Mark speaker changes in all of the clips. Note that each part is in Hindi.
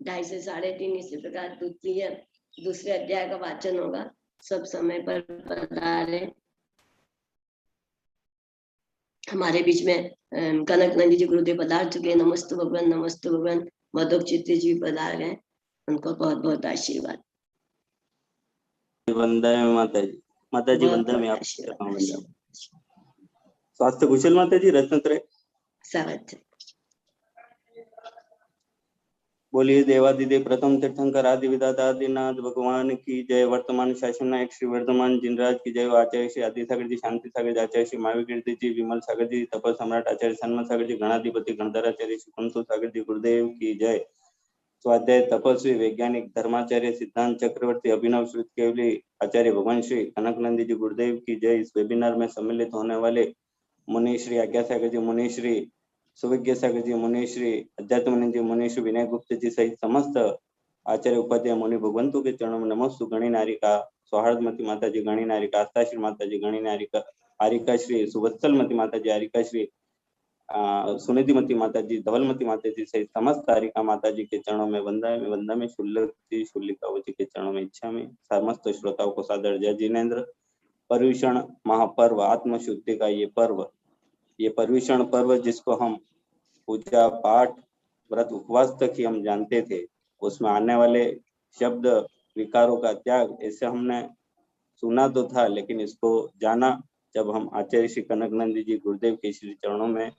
Speaker 1: 2:30 से 3:30 इसी प्रकार दूसरे अध्याय का वाचन होगा। सब समय पर पधारे। हमारे बीच में कनक नंदी जी गुरुदेव पधार चुके। नमस्तु भगवान, नमस्तु भगवान। मधुक चित्त जी पधार गए, उनको बहुत बहुत आशीर्वाद।
Speaker 2: वंदे माता जी। माता जी वंदे में आप स्वास्थ्य कुशल माता जी। रत्नत्रय
Speaker 1: स्वागत।
Speaker 2: बोलिए देवादिदेव प्रथम तीर्थंकर आदि विदाता आदिनाथ भगवान की जय। वर्तमान शासन नायक श्री वर्धमान जिनराज की जय। आचार्य श्री आदि सागर जी, शांति सागर जी, आचार्य श्री महावीर कीर्ति जी, विमल सागर जी, तपस सम्राट आचार्य सन्मत सागर जी, गणाधिपति गणधराचार्य श्री कुंतु सागर जी गुरुदेव की जय। स्वाध्याय तपस्वी वैज्ञानिक धर्माचार्य सिद्धांत चक्रवर्ती अभिनव श्रुत केवली आचार्य भगवान श्री कनकनंदी जी गुरुदेव की जय। इस वेबिनार में सम्मिलित होने वाले मुनि श्री आज्ञा सागर जी, मुनि श्री सुविज्ञ सागर जी, मुनि श्री अध्यात्मानंद जी, मुनि श्री विनय गुप्त जी सहित समस्त आचार्य उपाध्याय मुनि भगवंतों के चरणों में नमस्तु। गणी नारिका सौहार्दमती माता जी, गणी नारिका आस्था श्री माता जी, गणी नारिका आरिका श्री सुवत्सलमती माता जी, आरिका श्री सुनिधिमती माता जी, धवलमती माता जी सहित समस्त आरिका माता जी के चरणों में वंदा में शुल्लकी शुल्लिकाओं जी के चरणों में इच्छा में समस्त श्रोताओं को सादर जय जिनेन्द्र। पर्यूषण महापर्व आत्म शुद्धि का ये पर्यूषण पर्व जिसको हम पूजा पाठ व्रत उपवास तक ही हम जानते थे, उसमें आने वाले शब्द विकारों का त्याग ऐसे हमने सुना तो था, लेकिन इसको जाना जब हम आचार्य श्री कनकनंदी जी गुरुदेव के श्री चरणों में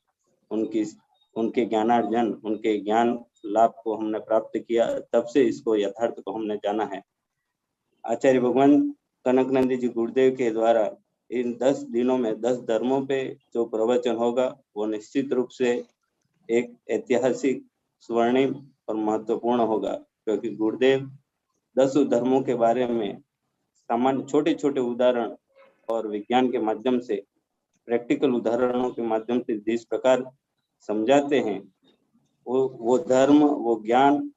Speaker 2: उनके ज्ञानार्जन, उनके ज्ञान लाभ को हमने प्राप्त किया, तब से इसको यथार्थ को हमने जाना है। आचार्य भगवान कनकनंदी जी गुरुदेव के द्वारा इन 10 दिनों में 10 धर्मों पे जो प्रवचन होगा वो निश्चित रूप से एक ऐतिहासिक, स्वर्णिम और महत्वपूर्ण होगा, क्योंकि गुरुदेव 10 धर्मों के बारे में सामान्य छोटे छोटे उदाहरण और विज्ञान के माध्यम से, प्रैक्टिकल उदाहरणों के माध्यम से जिस प्रकार समझाते हैं, वो धर्म, वो ज्ञान,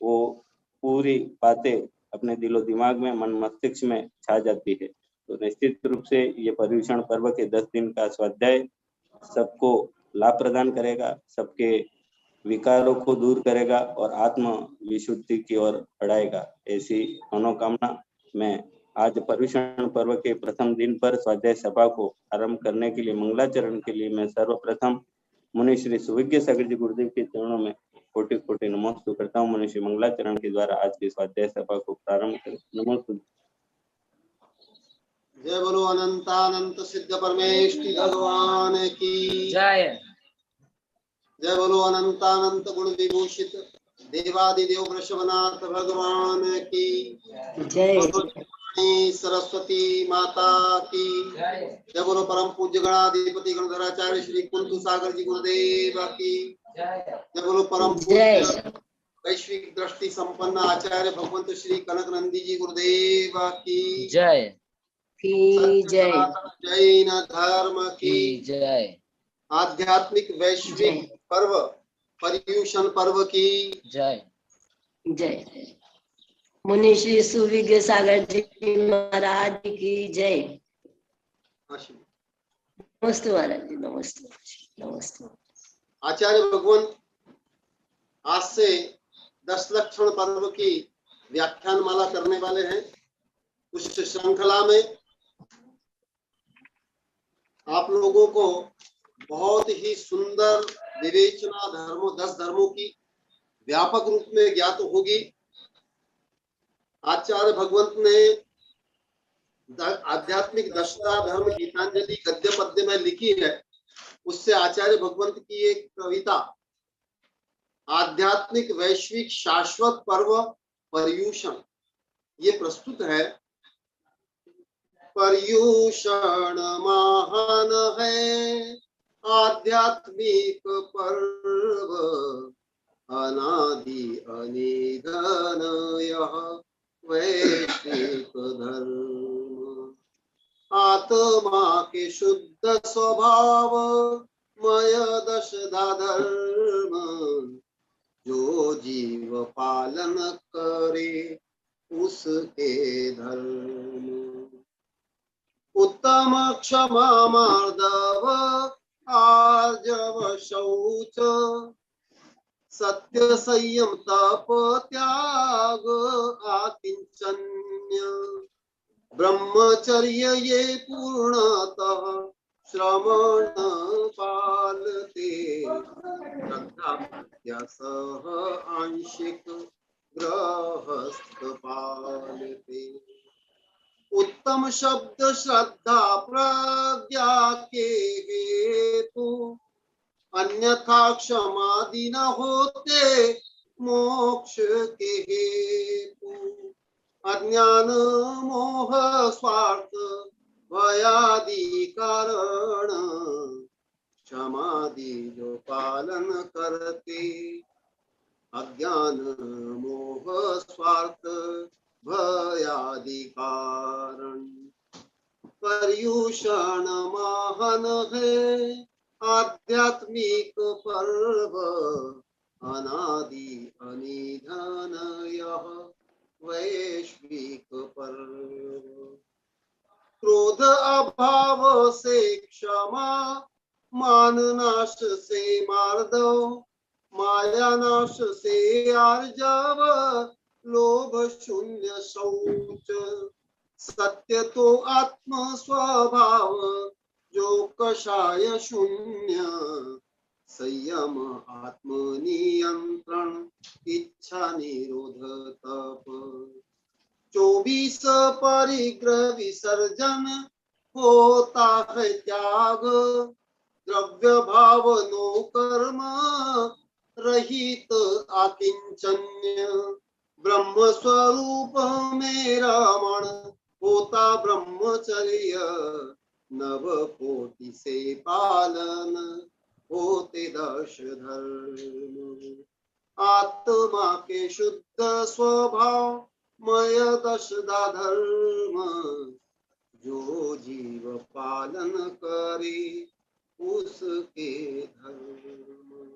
Speaker 2: वो पूरी बातें अपने दिलो दिमाग में, मन मस्तिष्क में छा जाती है। तो निश्चित रूप से ये पर्यूषण पर्व के 10 दिन का स्वाध्याय सबको लाभ प्रदान करेगा, सबके विकारों को दूर करेगा और आत्म विशुद्धि की ओर बढ़ाएगा। ऐसी मनोकामना में आज पर्यूषण पर्व के प्रथम दिन पर स्वाध्याय सभा को आरंभ करने के लिए मंगलाचरण के लिए मैं सर्वप्रथम मुनि श्री सुविज्ञ सागर जी गुरुदेव के चरणों में कोटि कोटि नमस्कार करता हूँ। मुनि श्री मंगलाचरण के द्वारा आज की स्वाध्याय सभा को प्रारंभ करें। नमस्कार।
Speaker 3: जय बोलो अनंतानंत सिद्ध परमेष्टि भगवान की
Speaker 4: जय।
Speaker 3: जय बोलो अनंतानंत गुण विभूषित देवादिदेव वृषभनाथ भगवान की
Speaker 1: जय।
Speaker 3: सरस्वती माता की जय बोलो परम पूज्य गणाधिपति गणधराचार्य श्री कुंतु सागर जी गुरुदेव की जय बोलो परम पूज्य वैश्विक दृष्टि संपन्न आचार्य भगवंत श्री कनकनंदी जी गुरुदेव की
Speaker 4: जय।
Speaker 1: जय।
Speaker 3: जैन धर्म की
Speaker 4: जय।
Speaker 3: आध्यात्मिक वैश्विक पर्व पर्यूषण पर्व की
Speaker 4: जय।
Speaker 1: जय। मुनि श्री सुविज्ञ सागर जी महाराज की जय। नमस्ते महाराज जी, नमस्ते नमस्ते।
Speaker 3: आचार्य भगवान आज से 10 लक्षण पर्व की व्याख्यान माला करने वाले हैं। उस श्रृंखला में आप लोगों को बहुत ही सुंदर विवेचना 10 धर्मों की व्यापक रूप में ज्ञात होगी। आचार्य भगवंत ने आध्यात्मिक दशरा धर्म गीतांजलि गद्य पद्य में लिखी है। उससे आचार्य भगवंत की एक कविता आध्यात्मिक वैश्विक शाश्वत पर्व पर्यूषण ये प्रस्तुत है। पर्यूषण महान है आध्यात्मिक पर्व, अनादि अनिधन यह वैश्विक धर्म। आत्मा के शुद्ध स्वभाव मय दशधा धर्म, जो जीव पालन करे उसके धर्म। उत्तम क्षमा मार्दव आर्जव शौच, सत्य संयम तप त्याग आकिंचन्य ब्रह्मचर्य ये पूर्णतः श्रवण पालते श्रद्धा सह आंशिक गृहस्थ पालते उत्तम शब्द श्रद्धा प्रज्ञा के हेतु अन्यथा क्षमादि न होते मोक्ष के हेतु अज्ञान मोह स्वार्थ भयादि कारण क्षमादि जो पालन करते अज्ञान मोह स्वार्थ भयादि कारण पर्युषण महान है आध्यात्मिक पर्व अनादि अनिधन यह वैश्विक पर्व क्रोध अभाव से क्षमा मान नाश से मार्दव माया नाश से आर्जव लोभ शून्य शौच सत्य तो आत्म स्वभाव जो कषाय शून्य संयम आत्मनियंत्रण इच्छा निरोध तप 24 परिग्रह विसर्जन होता है त्याग द्रव्य भाव नो कर्म रहित आकिंचन्य ब्रह्म स्वरूप में रमण होता ब्रह्मचर्य नव कोटि से पालन होते दश धर्म आत्मा के शुद्ध स्वभाव मय दशदा धर्म जो जीव पालन करे उसके धर्म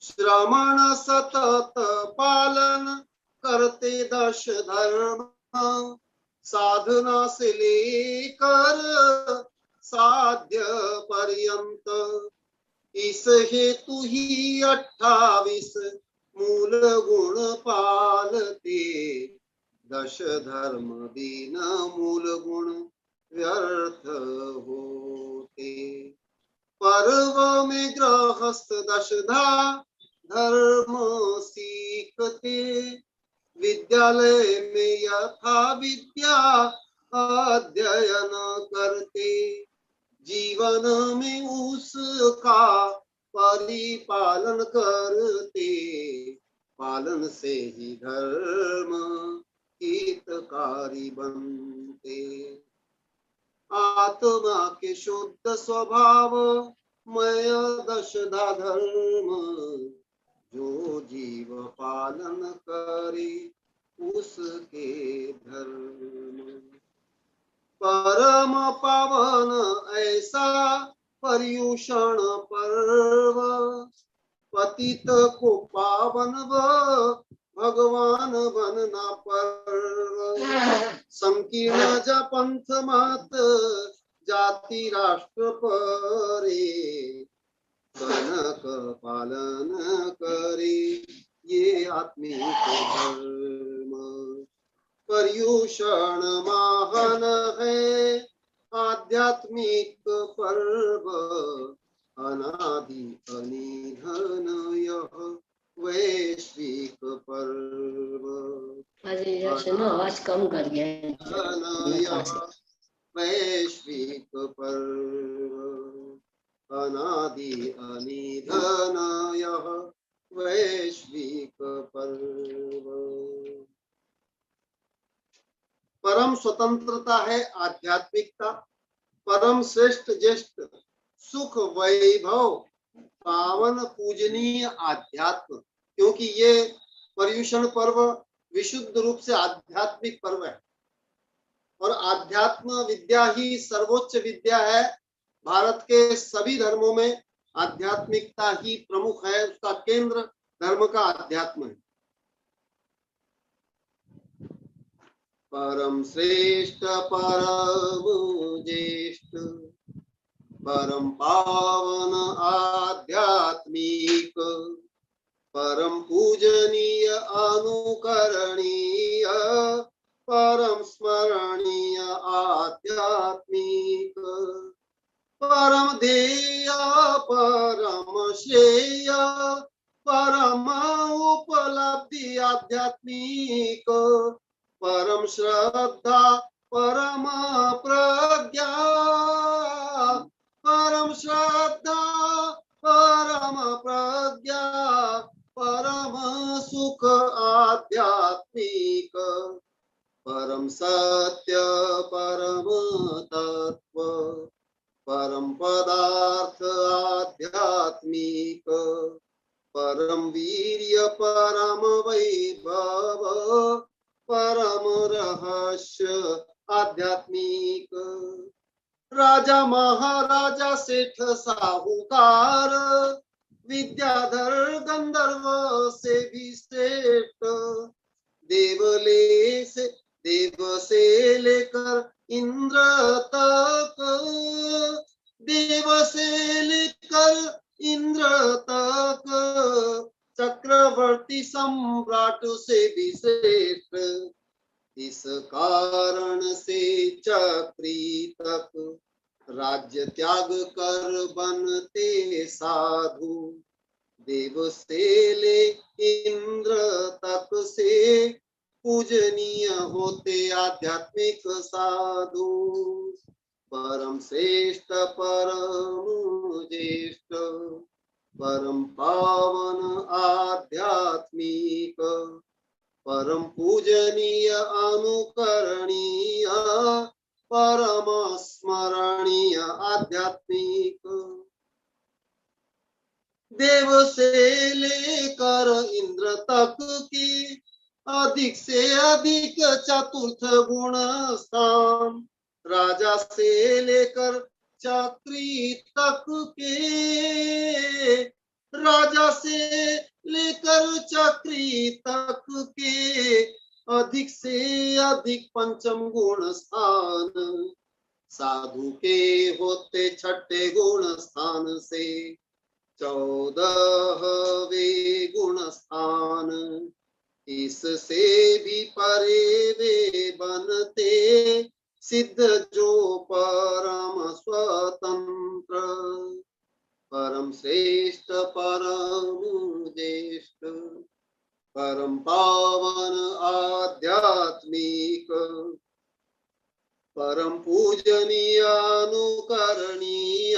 Speaker 3: श्रवण सतत पालन करते दश धर्म साधना से लेकर साध्य पर्यंत इस हेतु ही 28 मूल गुण पालते दश धर्म बिन मूल गुण व्यर्थ होते पर्व में गृहस्थ दशधा धर्म सीखते विद्यालय में यथा विद्या अध्ययन करते जीवन में उसका परिपालन करते पालन से ही धर्म हितकारी बनते आत्मा के शुद्ध स्वभाव मय दशधा धर्म जो जीव पालन करे उसके धर्म परम पावन ऐसा पर्युषण पर्व पतित को पावन भगवान बनना पर्व संकीर्ण जा पंथ मत जाति राष्ट्र परे कनक पालन करे ये आत्मिक धर्म पर्युषण महान है आध्यात्मिक पर्व अनादि अनिधन यह वैश्विक पर्व
Speaker 1: आवाज कम कर गया
Speaker 3: यह वैश्विक पर्व अनादि अनिधन यह वैश्विक पर्व परम स्वतंत्रता है आध्यात्मिकता परम श्रेष्ठ ज्येष्ठ सुख वैभव पावन पूजनीय आध्यात्म क्योंकि ये पर्युषण पर्व विशुद्ध रूप से आध्यात्मिक पर्व है और आध्यात्म विद्या ही सर्वोच्च विद्या है भारत के सभी धर्मों में आध्यात्मिकता ही प्रमुख है उसका केंद्र धर्म का अध्यात्म है परम श्रेष्ठ परम ज्येष्ठ परम पावन आध्यात्मिक परम पूजनीय अनुकरणीय परम स्मरणीय आध्यात्मिक परम ध्येय परम श्रेय परम उपलब्धि आध्यात्मिक परम श्रद्धा परम प्रज्ञा परम श्रद्धा परम प्रज्ञा परम सुख आध्यात्मिक परम सत्य परम तत्व परम पदार्थ आध्यात्मिक परम वीर्य परम वैभव परम रहस्य आध्यात्मिक राजा महाराजा सेठ साहूकार विद्याधर गंधर्व से भी श्रेष्ठ देव से लेकर इंद्र तक देव से लेकर इंद्र तक चक्रवर्ती सम्राट से भी श्रेष्ठ इस कारण से चक्री तक राज्य त्याग कर बनते साधु देव से ले इंद्र तक से पूजनीय होते आध्यात्मिक साधु परम श्रेष्ठ परम ज्येष्ठ परम पावन आध्यात्मिक परम पूजनीय अनुकरणीय परम स्मरणीय आध्यात्मिक देव से लेकर इंद्र तक की अधिक से अधिक चतुर्थ गुण स्थान राजा से लेकर चक्री तक के राजा से लेकर चक्री तक के अधिक से अधिक पंचम गुण स्थान साधु के होते छठे गुण स्थान से 14वें गुण स्थान इससे भी परे वे बनते सिद्ध जो परम स्वतंत्र परम श्रेष्ठ परम ज्येष्ठ परम पावन आध्यात्मिक परम पूजनीय अनुकरणीय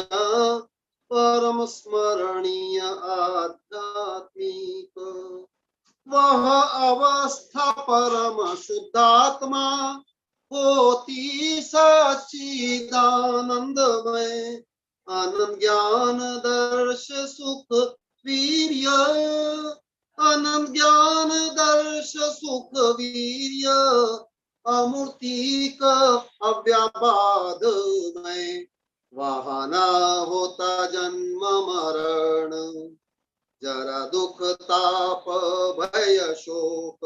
Speaker 3: परम स्मरणीय आध्यात्मिक वह अवस्था परम शुद्धात्मा होती सच्चिदानंदमय आनंद ज्ञान दर्श सुख वीर्य आनंद ज्ञान दर्श सुख वीर्य अमूर्तिक अव्याबाधमय वहाँ न होता जन्म मरण जरा दुख ताप भय शोक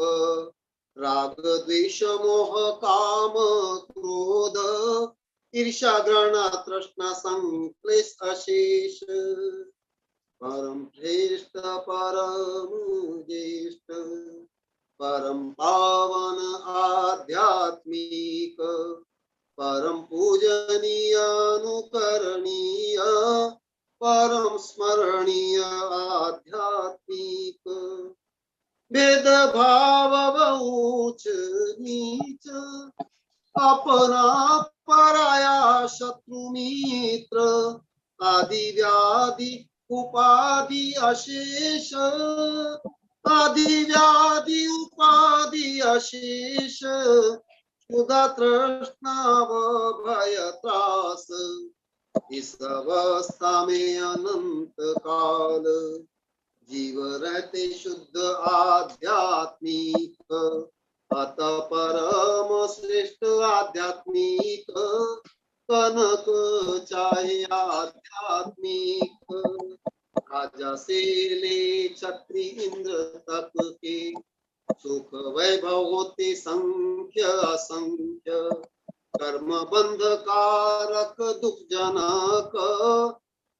Speaker 3: राग द्वेष मोह काम क्रोध ईर्ष्या घृणा तृष्णा संक्लेश अशेष परम श्रेष्ठ परम ज्येष्ठ परम पावन आध्यात्मिक परम पूजनीय अनुकरणीय परम स्मरणीय आध्यात्मिक भेद भाव ऊंच नीच अपना पराया शत्रु मित्र आदि व्याधि उपाधि अशेष आदि व्याधि उपाधि अशेष क्षुधा तृष्णा व भय त्रास इस अवस्था में अनंत काल जीव रहते शुद्ध आध्यात्मिक अतः परम श्रेष्ठ आध्यात्मिक कनक चाहे आध्यात्मिक राजा से ले क्षत्रि इंद्र तक के सुख वैभव होते संख्य असंख्य कर्म बंध कारक दुख जनक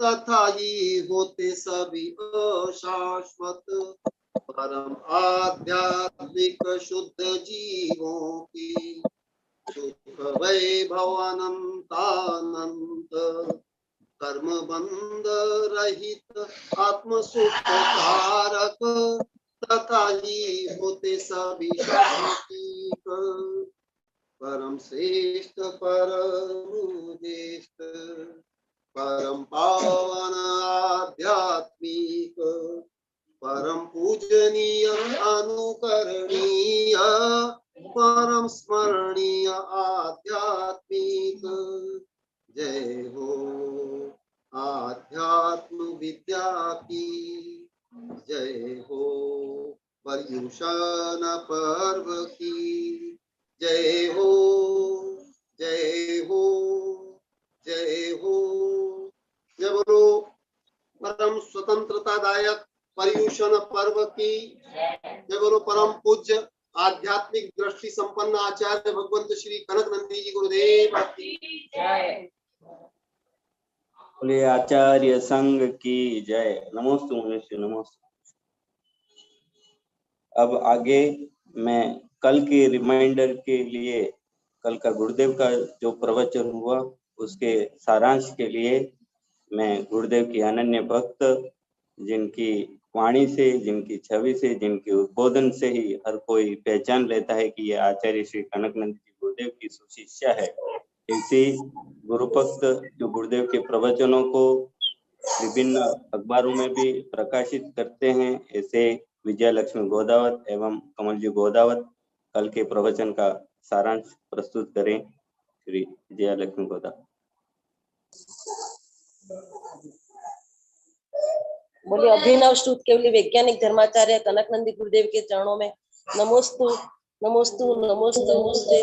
Speaker 3: तथा ही होते सभी अशाश्वत परम आध्यात्मिक शुद्ध जीवों की सुख वैभव अनंतानंत कर्म बंध रहित आत्म सुख कारक तथा ही होते सभी शांतिक परम श्रेष्ठ परम ज्येष्ठ परम पावन आध्यात्मिक परम पूजनीय अनुकरणीय परम स्मरणीय आध्यात्मिक जय हो आध्यात्म विद्या की जय हो पर्युषण पर्व की जय हो जय हो जय हो। जय बोलो परम स्वतंत्रतादायक पर्युषण पर्व की जय बोलो परम पूज्य आध्यात्मिक दृष्टि संपन्न आचार्य भगवंत श्री कनक नंदी जी गुरुदेव की जय।
Speaker 2: बोलिए आचार्य संघ की जय। नमोस्तु मनुष्य नमोस्तु। अब आगे मैं कल के रिमाइंडर के लिए, कल का गुरुदेव का जो प्रवचन हुआ उसके सारांश के लिए मैं गुरुदेव की अनन्य भक्त, जिनकी वाणी से, जिनकी छवि से, जिनके उद्बोधन से ही हर कोई पहचान लेता है कि यह आचार्य श्री कनकनंद जी गुरुदेव की सुशिष्या है, ऐसे गुरुभक्त जो गुरुदेव के प्रवचनों को विभिन्न अखबारों में भी प्रकाशित करते हैं, ऐसे विजय लक्ष्मी गोदावत एवं कमल जी गोदावत कल के प्रवचन का सारांश प्रस्तुत करें। श्री विजय लक्ष्मी गोदावत।
Speaker 4: बोलिए अभिनव स्तुत केवली वैज्ञानिक धर्माचार्य कनकनंदी गुरुदेव के चरणों में नमोस्तु नमोस्तु नमोस्तु नमोस्ते।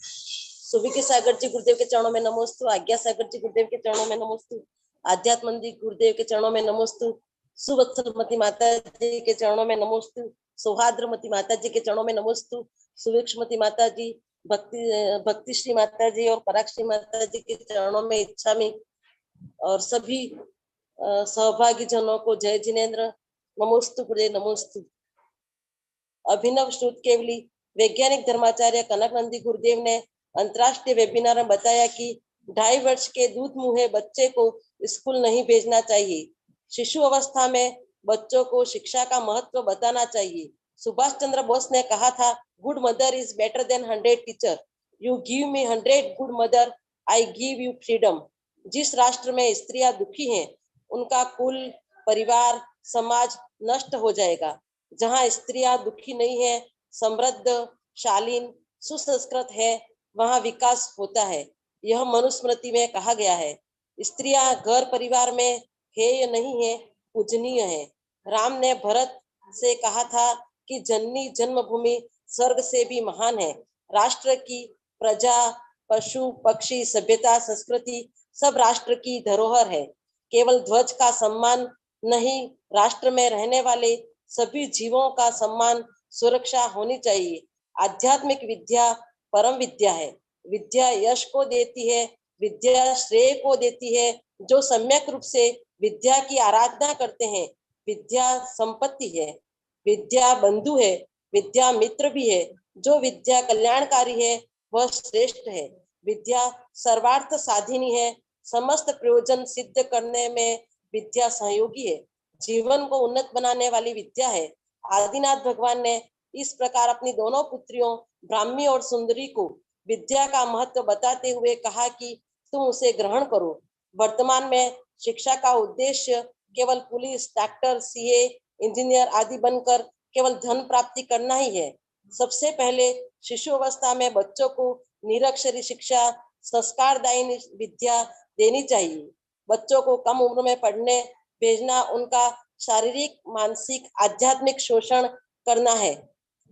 Speaker 4: सुविके सागर जी गुरुदेव के चरणों में नमोस्तु। आज्ञा सागर जी गुरुदेव के चरणों में नमोस्तु। आध्यात्मंदी गुरुदेव के चरणों में नमोस्तु। सुवत्सलमती माता जी के चरणों में नमोस्तु। सौहार्द्रमती माता जी के चरणों में नमोस्तु। सुवीक्षमती माता जी, भक्तिश्री माता जी और परागश्री माता जी के चरणों में इच्छामी और सभी सहभागी जनों को जय जिनेन्द्र नमोस्तु गुरुदेव नमोस्तु। अभिनव श्रुत केवली वैज्ञानिक धर्माचार्य कनकनंदी गुरुदेव ने अंतरराष्ट्रीय वेबिनार में बताया कि 2.5 वर्ष के दूध मुहे बच्चे को स्कूल नहीं भेजना चाहिए। शिशु अवस्था में बच्चों को शिक्षा का महत्व बताना चाहिए। सुभाष चंद्र बोस ने कहा था, good mother is better than 100 teacher. You give me 100 good mother, I give you freedom. जिस राष्ट्र में स्त्रियां दुखी हैं उनका कुल, परिवार, समाज नष्ट हो जाएगा। जहाँ स्त्रियां दुखी नहीं है, समृद्ध, शालीन, सुसंस्कृत है, वहाँ विकास होता है। यह मनुस्मृति में कहा गया है। स्त्रियां घर परिवार में हेय नहीं है, पूजनीय है। राम ने भरत से कहा था कि जननी जन्मभूमि स्वर्ग से भी महान है। राष्ट्र की प्रजा, पशु, पक्षी, सभ्यता, संस्कृति सब राष्ट्र की धरोहर है। केवल ध्वज का सम्मान नहीं, राष्ट्र में रहने वाले सभी जीवों का सम्मान, सुरक्षा होनी चाहिए। आध्यात्मिक विद्या परम विद्या है। विद्या यश को देती है, विद्या श्रेय को देती है। जो सम्यक रूप से विद्या की आराधना करते हैं, विद्या संपत्ति है, विद्या बंधु है, विद्या मित्र भी है। जो विद्या कल्याणकारी है वह श्रेष्ठ है। विद्या सर्वार्थ साधिनी है। समस्त प्रयोजन सिद्ध करने में विद्या सहयोगी है। जीवन को उन्नत बनाने वाली विद्या है। आदिनाथ भगवान ने इस प्रकार अपनी दोनों पुत्रियों ब्राह्मी और सुंदरी को विद्या का महत्व बताते हुए कहा कि तुम उसे ग्रहण करो। वर्तमान में शिक्षा का उद्देश्य केवल पुलिस, डॉक्टर, सीए, इंजीनियर आदि बनकर केवल धन प्राप्ति करना ही है। सबसे पहले शिशु अवस्था में बच्चों को निरक्षरी शिक्षा, संस्कारदायी विद्या देनी चाहिए। बच्चों को कम उम्र में पढ़ने भेजना उनका शारीरिक, मानसिक, आध्यात्मिक शोषण करना है।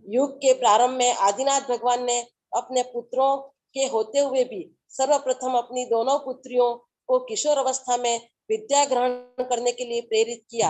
Speaker 4: युग के प्रारंभ में आदिनाथ भगवान ने अपने पुत्रों के होते हुए भी सर्वप्रथम अपनी दोनों पुत्रियों को किशोर अवस्था में विद्या ग्रहण करने के लिए प्रेरित किया।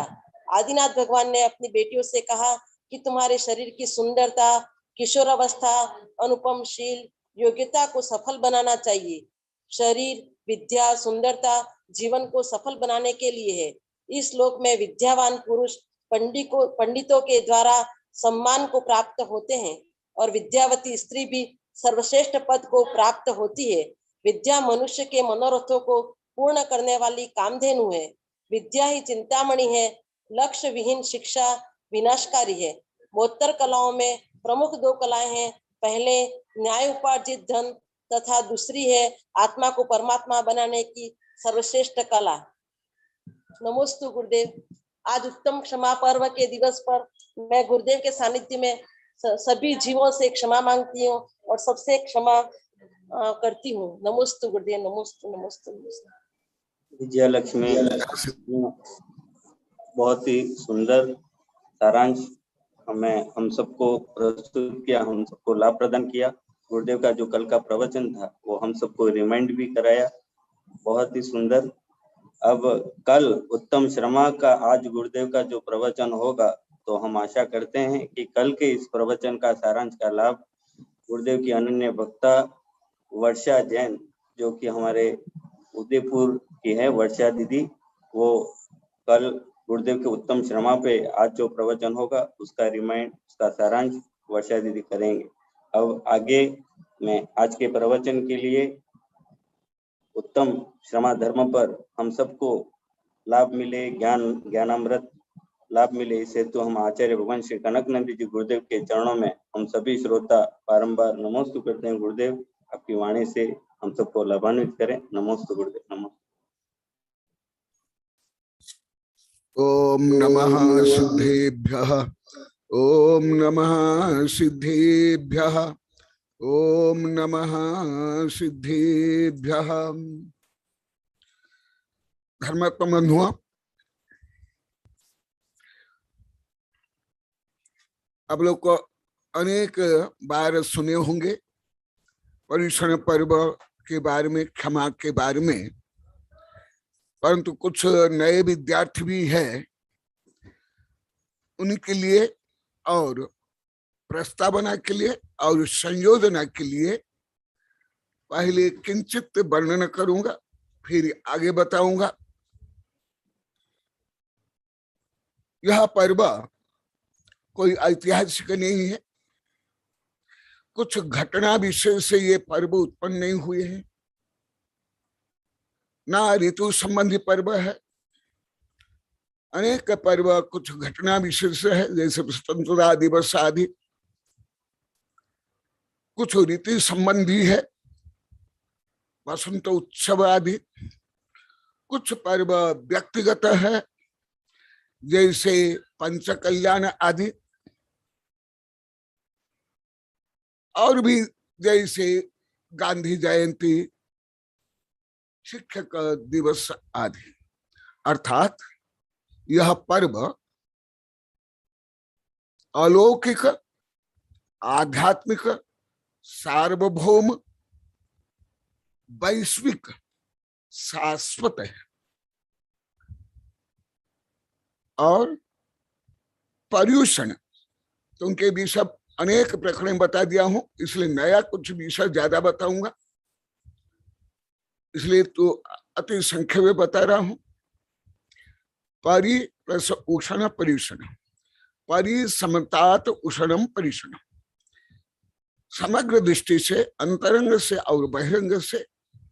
Speaker 4: आदिनाथ भगवान ने अपनी बेटियों से कहा कि तुम्हारे शरीर की सुंदरता, किशोर अवस्था, अनुपमशील योग्यता को सफल बनाना चाहिए। शरीर, विद्या, सुंदरता जीवन को सफल बनाने के लिए है। इस लोक में विद्यावान पुरुष पंडितों के द्वारा सम्मान को प्राप्त होते हैं और विद्यावती स्त्री भी सर्वश्रेष्ठ पद को प्राप्त होती है। विद्या मनुष्य के मनोरथों को पूर्ण करने वाली कामधेनु है। विद्या ही चिंतामणि है। लक्ष्य विहीन शिक्षा विनाशकारी है। मोत्तर कलाओं में प्रमुख 2 कलाएं हैं। पहले न्याय उपार्जित धन तथा दूसरी है आत्मा को परमात्मा बनाने की सर्वश्रेष्ठ कला। नमोस्तु गुरुदेव। आज उत्तम क्षमा पर्व के दिवस पर मैं गुरुदेव के सानिध्य में सभी जीवों से क्षमा मांगती हूँ और सबसे क्षमा करती हूँ। नमोस्तु गुरुदेव। नमोस्तु नमोस्तु नमोस्तु।
Speaker 2: विजया लक्ष्मी बहुत ही सुंदर सारांश हम सबको प्रस्तुत किया, हम सबको लाभ प्रदान किया। गुरुदेव का जो कल का प्रवचन था वो हम सबको रिमाइंड भी कराया, बहुत ही सुंदर। अब कल उत्तम श्रमा का आज गुरुदेव का जो प्रवचन होगा तो हम आशा करते हैं कि कल के इस प्रवचन का सारांश का लाभ गुरुदेव की अनन्य भक्ता वर्षा जैन, जो कि हमारे उदयपुर की है वर्षा दीदी, वो कल गुरुदेव के उत्तम श्रमा पे आज जो प्रवचन होगा उसका रिमाइंड, उसका सारांश वर्षा दीदी करेंगे। अब आगे मैं आज के प्रवचन के लिए उत्तम श्रमा धर्म पर हम सबको लाभ मिले, ज्ञानामृत लाभ मिले, इस हेतु हम आचार्य भगवान श्री कनकनंदी जी गुरुदेव के चरणों में हम सभी श्रोता बारंबार नमोस्तु करते हैं। गुरुदेव आपकी वाणी से हम सबको लाभान्वित करें। नमोस्तु गुरुदेव। नमोस्तु।
Speaker 5: ओम नमः सिद्धेभ्यः, ओम नमः सिद्धेभ्यः, ओम नमः सिद्धेभ्यः। धर्मात्मा बंधुओं, आप लोग को अनेक बार सुने होंगे पर्युषण पर्व के बारे में, क्षमा के बारे में, परंतु कुछ नए विद्यार्थी भी हैं, उनके लिए और प्रस्तावना के लिए और संयोजना के लिए पहले किंचित वर्णन करूंगा, फिर आगे बताऊंगा। यह पर्व कोई ऐतिहासिक नहीं है, कुछ घटना विशेष से ये पर्व उत्पन्न नहीं हुए हैं, ना ऋतु संबंधी पर्व है। अनेक पर्व कुछ घटना विशेष है, जैसे स्वतंत्रता दिवस आदि, कुछ ऋतु संबंधी है, वसंत उत्सव आदि, कुछ पर्व व्यक्तिगत है, जैसे पंच कल्याण आदि, और भी जैसे गांधी जयंती, शिक्षक दिवस आदि। अर्थात यह पर्व अलौकिक, आध्यात्मिक, सार्वभौम, वैश्विक, शाश्वत है और पर्युषण, तो उनके विषय अनेक प्रकरण बता दिया हूं, इसलिए नया कुछ विषय ज्यादा बताऊंगा, इसलिए तो अति संख्या में बता रहा हूं। परि प्लस उषण पर्युषण, परि समतात उषणम पर्युषण, समग्र दृष्टि से, अंतरंग से और बहिरंग से,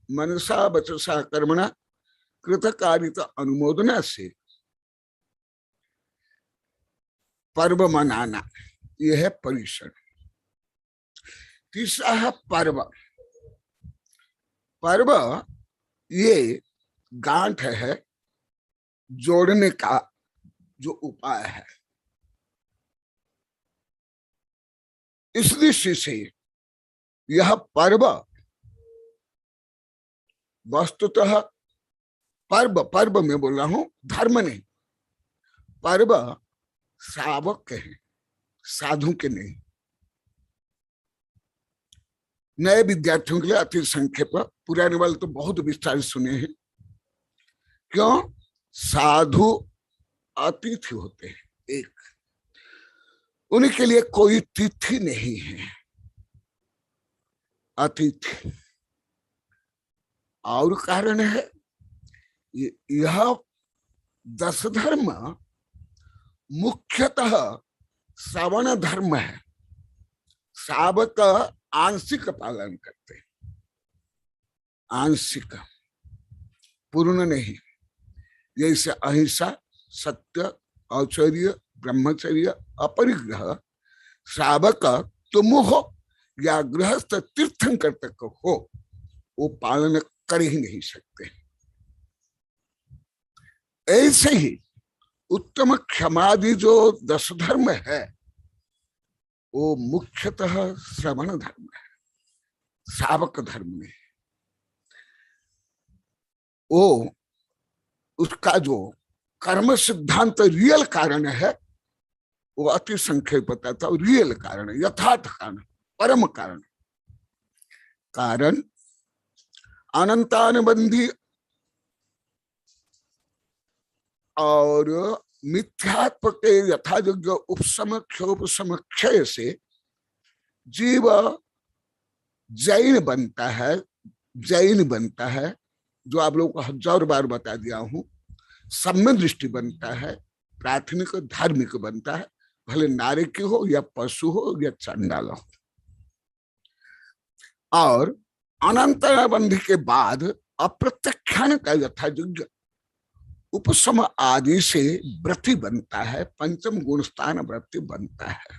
Speaker 5: मनसा वचसा कर्मणा कृतकारिता अनुमोदना से पर्व मनाना, यह है पर्युषण। तीसरा है पर्व। पर्व ये गांठ है, जोड़ने का जो उपाय है। इस दृष्टि से यह पर्व वस्तुतः, पर्व में बोल रहा हूं, धर्म नहीं, पर्व श्रावक के हैं, साधु के नहीं। नए विद्यार्थियों के लिए अति संक्षेप, पुराने वाले तो बहुत विस्तार सुने हैं। क्यों? साधु अतिथि होते हैं, एक, उनके लिए कोई तिथि नहीं है, अतिथि। और कारण है यह 10 धर्म मुख्यतः श्रवण धर्म है, श्रावक आंशिक पालन करते, आंशिक, पूर्ण नहीं। जैसे अहिंसा, सत्य, औचर्य, ब्रह्मचर्य, अपरिग्रह, श्रावक तुम हो या गृहस्थ तीर्थंकर तक हो, वो पालन कर ही नहीं सकते। ऐसे ही उत्तम क्षमादि जो 10 धर्म है वो मुख्यतः श्रवण धर्म है, श्रावक धर्म में। वो उसका जो कर्म सिद्धांत रियल कारण है वो अति संक्षेप बताता है। रियल कारण, यथार्थ कारण, परम कारण, कारण अनंतानुबंधी और मिथ्यात्व के यथायोग्य उपशम क्षोपशम क्षय से जीव जैन बनता है, जैन बनता है, जो आप लोगों को 1000 बार बता दिया हूं। सम्य दृष्टि बनता है, प्राथमिक धार्मिक बनता है, भले नारी की हो या पशु हो या चंडाल हो। और अनंतरबंधी के बाद अप्रत्याख्यान का यथायोग्य उपशम आदि से व्रति बनता है, पंचम गुण स्थान व्रति बनता है।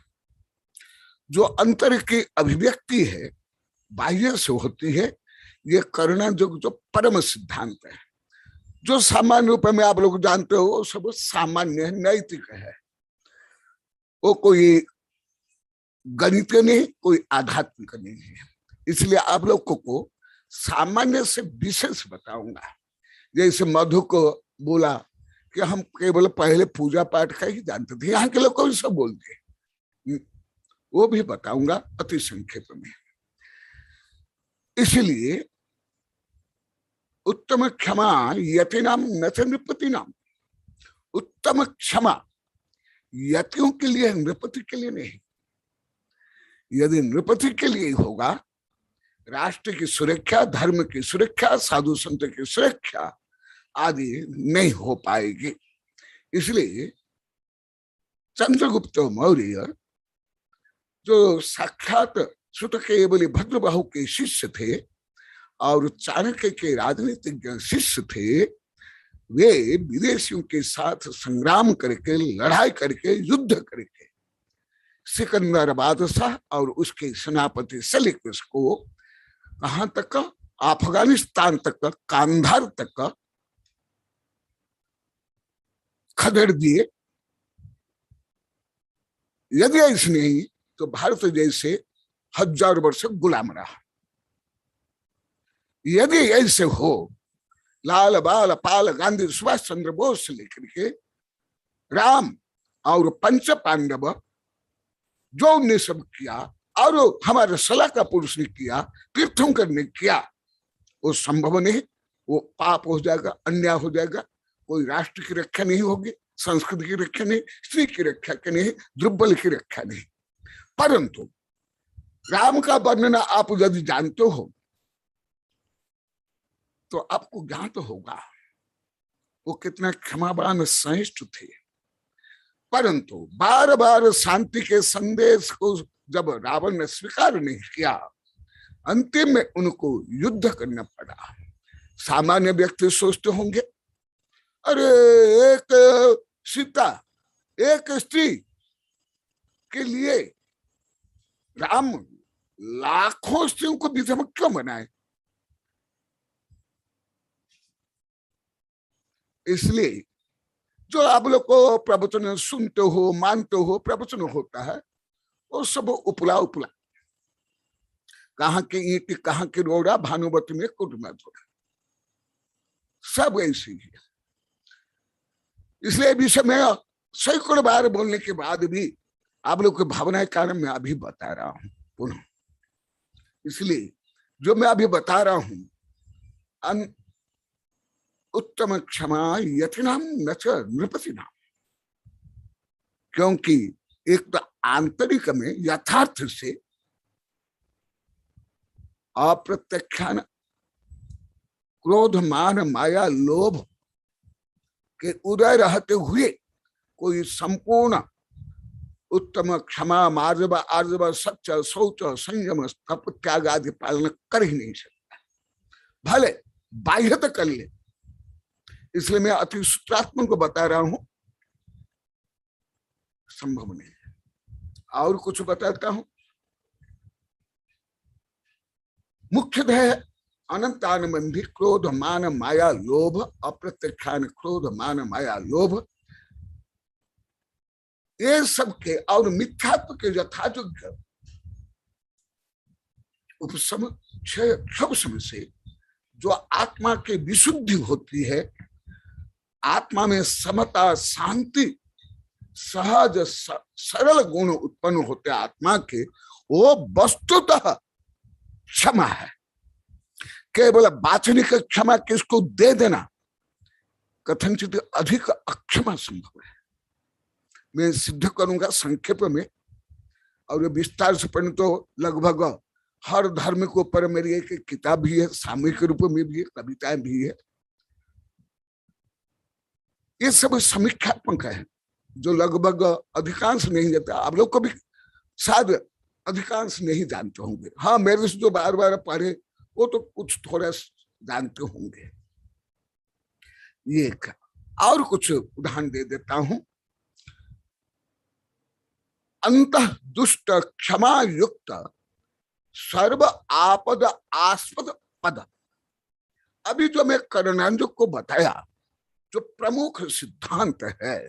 Speaker 5: जो अंतर की अभिव्यक्ति है बाह्य से होती है, ये करना जो परम सिद्धांत है, जो सामान्य रूप में आप लोग जानते हो, सब सामान्य है, नैतिक है। वो कोई गणित नहीं, कोई आध्यात्मिक नहीं है। इसलिए आप लोगों को सामान्य से विशेष बताऊंगा। जैसे मधु को बोला कि हम केवल पहले पूजा पाठ का ही जानते थे, यहाँ के लोग को भी सब बोलते हैं, वो भी बताऊंगा अति संक्षेप में। इसलिए उत्तम क्षमा यतिनाम न च नृपतिनाम, उत्तम क्षमा यतियों के लिए, नृपति के लिए नहीं। यदि नृपति के लिए होगा, राष्ट्र की सुरक्षा, धर्म की सुरक्षा, साधु संत की सुरक्षा आदि नहीं हो पाएगी। इसलिए चंद्रगुप्त मौर्य जो साक्षात श्रुत केवली भद्रबाहु के शिष्य थे और चाणक्य के राजनीतिज्ञ शिष्य थे, वे विदेशियों के साथ संग्राम करके, लड़ाई करके, युद्ध करके सिकंदर बादशाह और उसके सेनापति सेल्यूकस को कहां तक, अफगानिस्तान तक, कांधार तक खदेड़ दिए। यदि ऐसे नहीं तो भारत जैसे 1000 वर्ष गुलाम रहा। यदि ऐसे हो, लाल बाल पाल गांधी सुभाष चंद्र बोस से लेकर के राम और पंच पांडव जो ने सब किया और हमारे सलाह का पुरुष ने किया, तीर्थंकर ने किया, वो संभव नहीं। वो पाप हो जाएगा, अन्याय हो जाएगा। कोई राष्ट्र की रक्षा नहीं होगी, संस्कृति की रक्षा नहीं, स्त्री की रक्षा की नहीं, दुर्बल की रक्षा नहीं। परंतु राम का वर्णन आप यदि जानते हो तो आपको ज्ञात होगा वो कितना क्षमावान सहिष्ठ थे। परंतु बार बार शांति के संदेश को जब रावण ने स्वीकार नहीं किया, अंतिम में उनको युद्ध करना पड़ा। सामान्य व्यक्ति सोचते होंगे, अरे एक सीता, एक स्त्री के लिए राम लाखों स्त्रियों को विधवा क्यों बनाए? इसलिए जो आप लोग को प्रवचन सुनते हो, मानते हो, प्रवचन होता है, वो सब उपला उपला, कहाँ की ईंट, कहाँ की रोड़ा, भानुवत में कुटुंबा जोड़ा, सब ऐसे ही है। इसलिए विषय में सैकड़ों बार बोलने के बाद भी आप लोग की भावनाएं कारण मैं अभी बता रहा हूं पुनः। इसलिए जो मैं अभी बता रहा हूं, उत्तम क्षमा यतिनाम न च नृपतिनाम, क्योंकि एक तो आंतरिक में यथार्थ से अप्रत्याख्यान, क्रोध, मान, माया, लोभ के उदय रहते हुए कोई संपूर्ण उत्तम क्षमा, मार्जव, आर्जव, सत्य, शौच, संयम, तप, त्याग आदि पालन कर ही नहीं सकता, भले बाह्य तो कर ले। इसलिए मैं अति सूत्रात्मक को बता रहा हूं, संभव नहीं है। और कुछ बताता हूं। मुख्यतः अनंतानुबंधी क्रोध, मान, माया, लोभ, अप्रत्यक्षान क्रोध, मान, माया, लोभ, ये सब के और मिथ्यात्व के यथायोग्य उपशम क्षय क्षोभ से जो आत्मा की विशुद्धि होती है, आत्मा में समता, शांति, सहज सरल गुण उत्पन्न होते आत्मा के, वो वस्तुतः क्षमा है। केवल वाचनिक क्षमा किसको दे देना कथनचित अधिक अक्षमा संभव है। मैं सिद्ध करूंगा संक्षेप में, और विस्तार से पढ़ने तो लगभग हर धर्म के ऊपर मेरी एक किताब भी है, सामूहिक रूप में भी है, कविताएं भी है। ये सब समीक्षात्मक है जो लगभग अधिकांश नहीं जानता। आप लोग को भी शायद अधिकांश नहीं जानते होंगे। हाँ, मेरे से जो बार बार पढ़े वो तो कुछ थोड़ा जानते होंगे। ये और कुछ उदाहरण दे देता हूं। अंतः दुष्ट क्षमा युक्त सर्व आपद आस्पद पद। अभी जो मैं कर्णांजक को बताया, जो प्रमुख सिद्धांत है,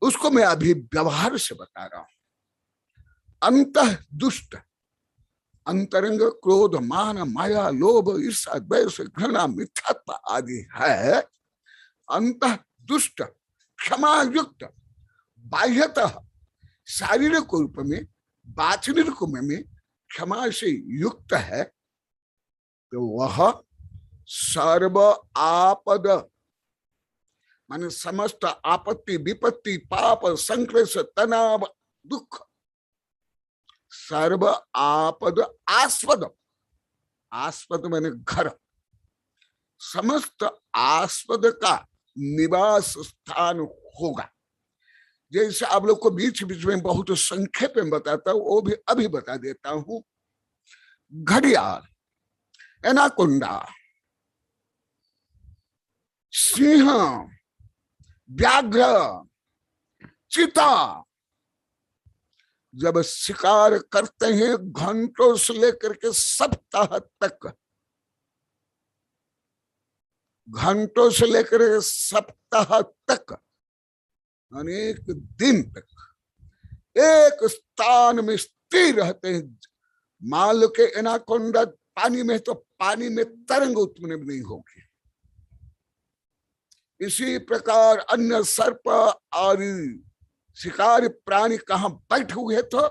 Speaker 5: उसको मैं अभी व्यवहार से बता रहा हूं। अंतः दुष्ट, अंतरंग क्रोध, मान, माया, लोभ, ईर्ष्या, द्वेष, घृणा, मिथ्यात्व आदि है। अंतः दुष्ट क्षमा युक्त, बाह्यतः शारीरिक रूप में, वाचनिक रूप में क्षमा से युक्त है, तो वह सर्व आपद माने समस्त आपत्ति, विपत्ति, पाप, संक्लेश, तनाव, दुख, सर्व आपद आस्पद, आस्पद माने घर, समस्त आस्पद का निवास स्थान होगा। जैसे आप लोग को बीच बीच में बहुत संक्षेप में बताता हूं, वो भी अभी बता देता हूं। घड़ियाल, एनाकोंडा, सिंह, व्याघ्र, चीता जब शिकार करते हैं घंटों से लेकर के सप्ताह तक, घंटों से लेकर के सप्ताह तक, अनेक दिन तक एक स्थान में स्थिर रहते हैं। मान लो के एनाकोंडा पानी में, तो पानी में तरंग उत्पन्न नहीं होगी। इसी प्रकार अन्य सर्प और शिकारी प्राणी कहां बैठे हुए, तो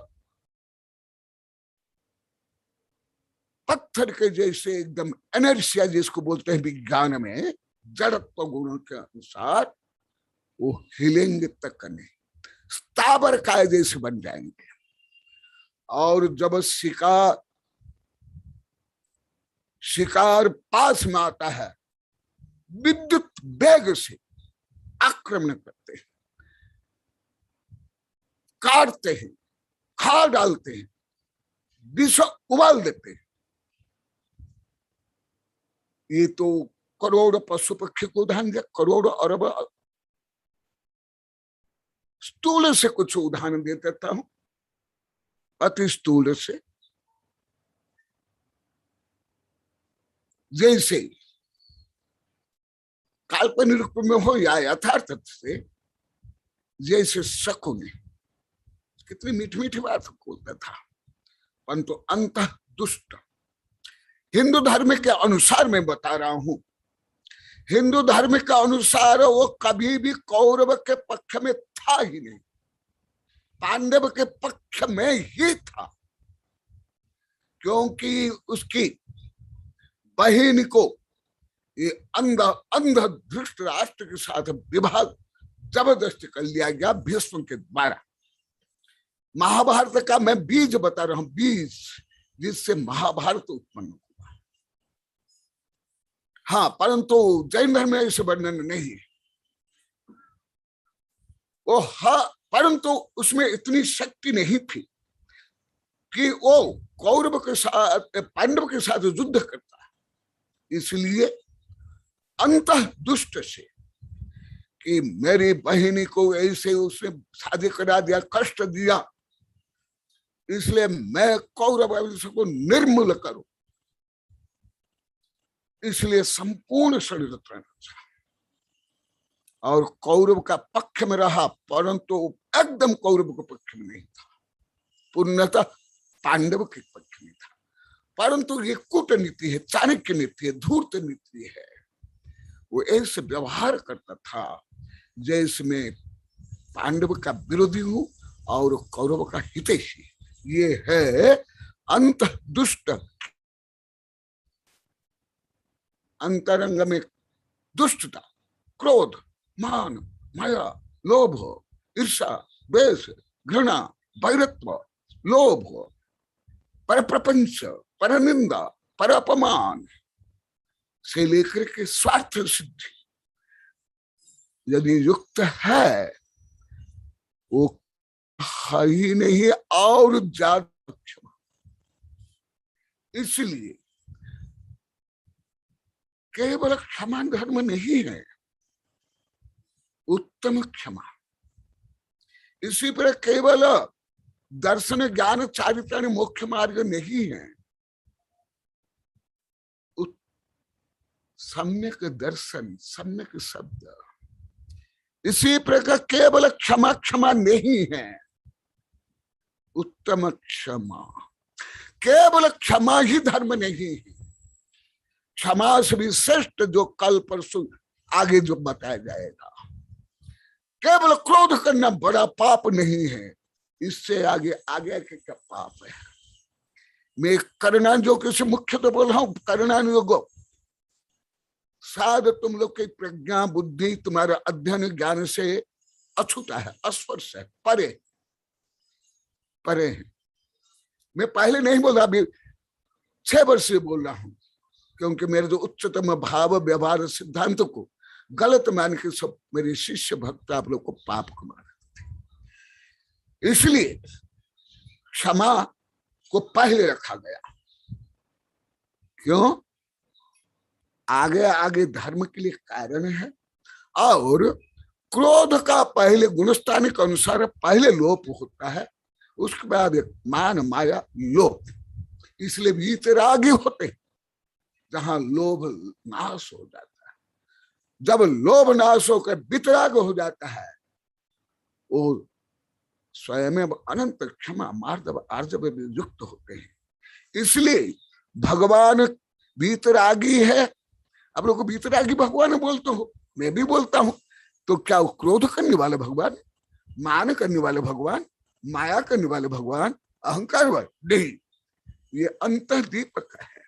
Speaker 5: पत्थर के जैसे एकदम एनर्शिया जिसको बोलते हैं विज्ञान में, जड़त्व गुणों के अनुसार वो हिलेंगे तक नहीं, स्थावर काय जैसे बन जाएंगे। और जब शिकार पास में आता है, विद्युत वेग से आक्रमण करते हैं, काटते हैं, खा डालते हैं, विष उबाल देते हैं। ये तो करोड़ पशु पक्षी को उदाहरण दिया, करोड़ अरब। स्थूल से कुछ उदाहरण दे देता हूं, अति स्थूल से। जैसे काल्पनिक रूप में हो या यथार्थ से, जैसे शकुन, कितनी मीठी मीठी बात बोलता था, परंतु अंतः दुष्ट। हिंदू धर्म के अनुसार मैं बता रहा हूं, हिंदू धर्म के अनुसार वो कभी भी कौरव के पक्ष में था ही नहीं, पांडव के पक्ष में ही था। क्योंकि उसकी बहन को ये अंध धृष्ट राष्ट्र के साथ विवाह जबरदस्ती कर लिया गया भीष्म के द्वारा। महाभारत का मैं बीज बता रहा हूं, बीज जिससे महाभारत उत्पन्न हुआ। हाँ, परंतु जैन धर्म में ऐसे वर्णन नहीं है। वो परंतु उसमें इतनी शक्ति नहीं थी कि वो कौरव के साथ पांडव के साथ युद्ध करता। इसलिए अंतः दुष्ट से कि मेरी बहिनी को ऐसे उसने शादी करा दिया, कष्ट दिया, इसलिए मैं कौरव वंश को निर्मूल करूं, इसलिए संपूर्ण षड्यंत्र रचा और कौरव का पक्ष में रहा, परंतु एकदम कौरव के पक्ष में नहीं था, पूर्णतः पांडव के पक्ष में था। परंतु ये कूटनीति है, चाणक्य नीति है, धूर्त नीति है। वो ऐसे व्यवहार करता था जैसे मैं पांडव का विरोधी हूं और कौरव का हितैषी। ये है अंत दुष्ट, अंतरंग में दुष्टता, क्रोध, मान, माया, लोभ, ईर्षा, द्वेष, घृणा, वैरत्व, लोभ, पर प्रपंच, पर निंदा, पर अपमान से लेकर के स्वार्थ सिद्धि यदि युक्त है, वो ही नहीं और ज्यादा क्षमा। इसलिए केवल क्षमा धर्म नहीं है, उत्तम क्षमा। इसी पर केवल दर्शन ज्ञान चारित्र मोक्ष मार्ग नहीं है, सम्यक दर्शन, सम्यक शब्द। इसी प्रकार केवल क्षमा क्षमा नहीं है, उत्तम क्षमा। केवल क्षमा ही धर्म नहीं है, क्षमा से भी श्रेष्ठ जो कल परसों आगे जो बताया जाएगा। केवल क्रोध करना बड़ा पाप नहीं है, इससे आगे आगे के क्या पाप है। मैं करना जो किसी मुख्य तो बोल रहा हूं, करना योग शायद तुम लोग की प्रज्ञा बुद्धि तुम्हारा अध्ययन ज्ञान से अछूता है, अस्पर्श है, परे परे है। मैं पहले नहीं बोला, अभी 6 वर्ष से बोल रहा हूं, क्योंकि मेरे जो उच्चतम भाव व्यवहार सिद्धांत को गलत मान के सब मेरे शिष्य भक्त आप लोग को पाप कमा रहे थे। इसलिए क्षमा को पहले रखा गया। क्यों? आगे आगे धर्म के लिए कारण है, और क्रोध का पहले गुणस्थान के अनुसार पहले लोप होता है, उसके बाद मान माया लोप। इसलिए वीतरागी होते हैं जहां लोभ नाश हो जाता है। जब लोभ नाश होकर वितराग हो जाता है, वो स्वयं अनंत क्षमा मार्दव आर्जव युक्त होते हैं। इसलिए भगवान वीतरागी है। आप लोग को वीतरागी भगवान बोलते हो, मैं भी बोलता हूं। तो क्या वो क्रोध करने वाले भगवान, मान करने वाले भगवान, माया करने वाले भगवान, अहंकार वाले नहीं। ये अंतर्दीपक है,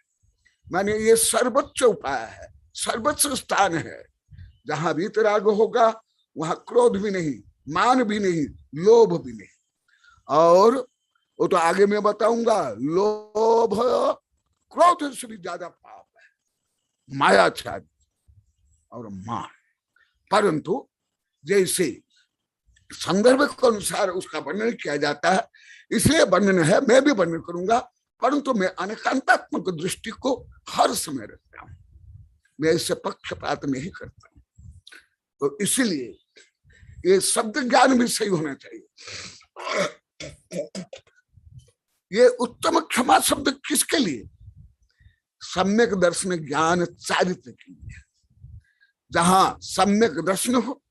Speaker 5: माने ये सर्वोच्च उपाय है, सर्वोच्च स्थान है। जहां वीतराग होगा वहां क्रोध भी नहीं, मान भी नहीं, लोभ भी नहीं। और वो तो आगे मैं बताऊंगा, लोभ क्रोध से भी ज्यादा पाप है, मायाचारी और मान। परंतु जैसे संदर्भ के अनुसार उसका वर्णन किया जाता है, इसलिए वर्णन है, मैं भी वर्णन करूंगा, परंतु मैं अनेकांतात्मक दृष्टि को हर समय रखता हूं, मैं इससे पक्षपात नहीं करता हूं। तो इसलिए ये शब्द ज्ञान भी सही होना चाहिए। ये उत्तम क्षमा शब्द किसके लिए? सम्यक दर्शन ज्ञान चारित्र के लिए। जहां सम्यक दर्शन हो,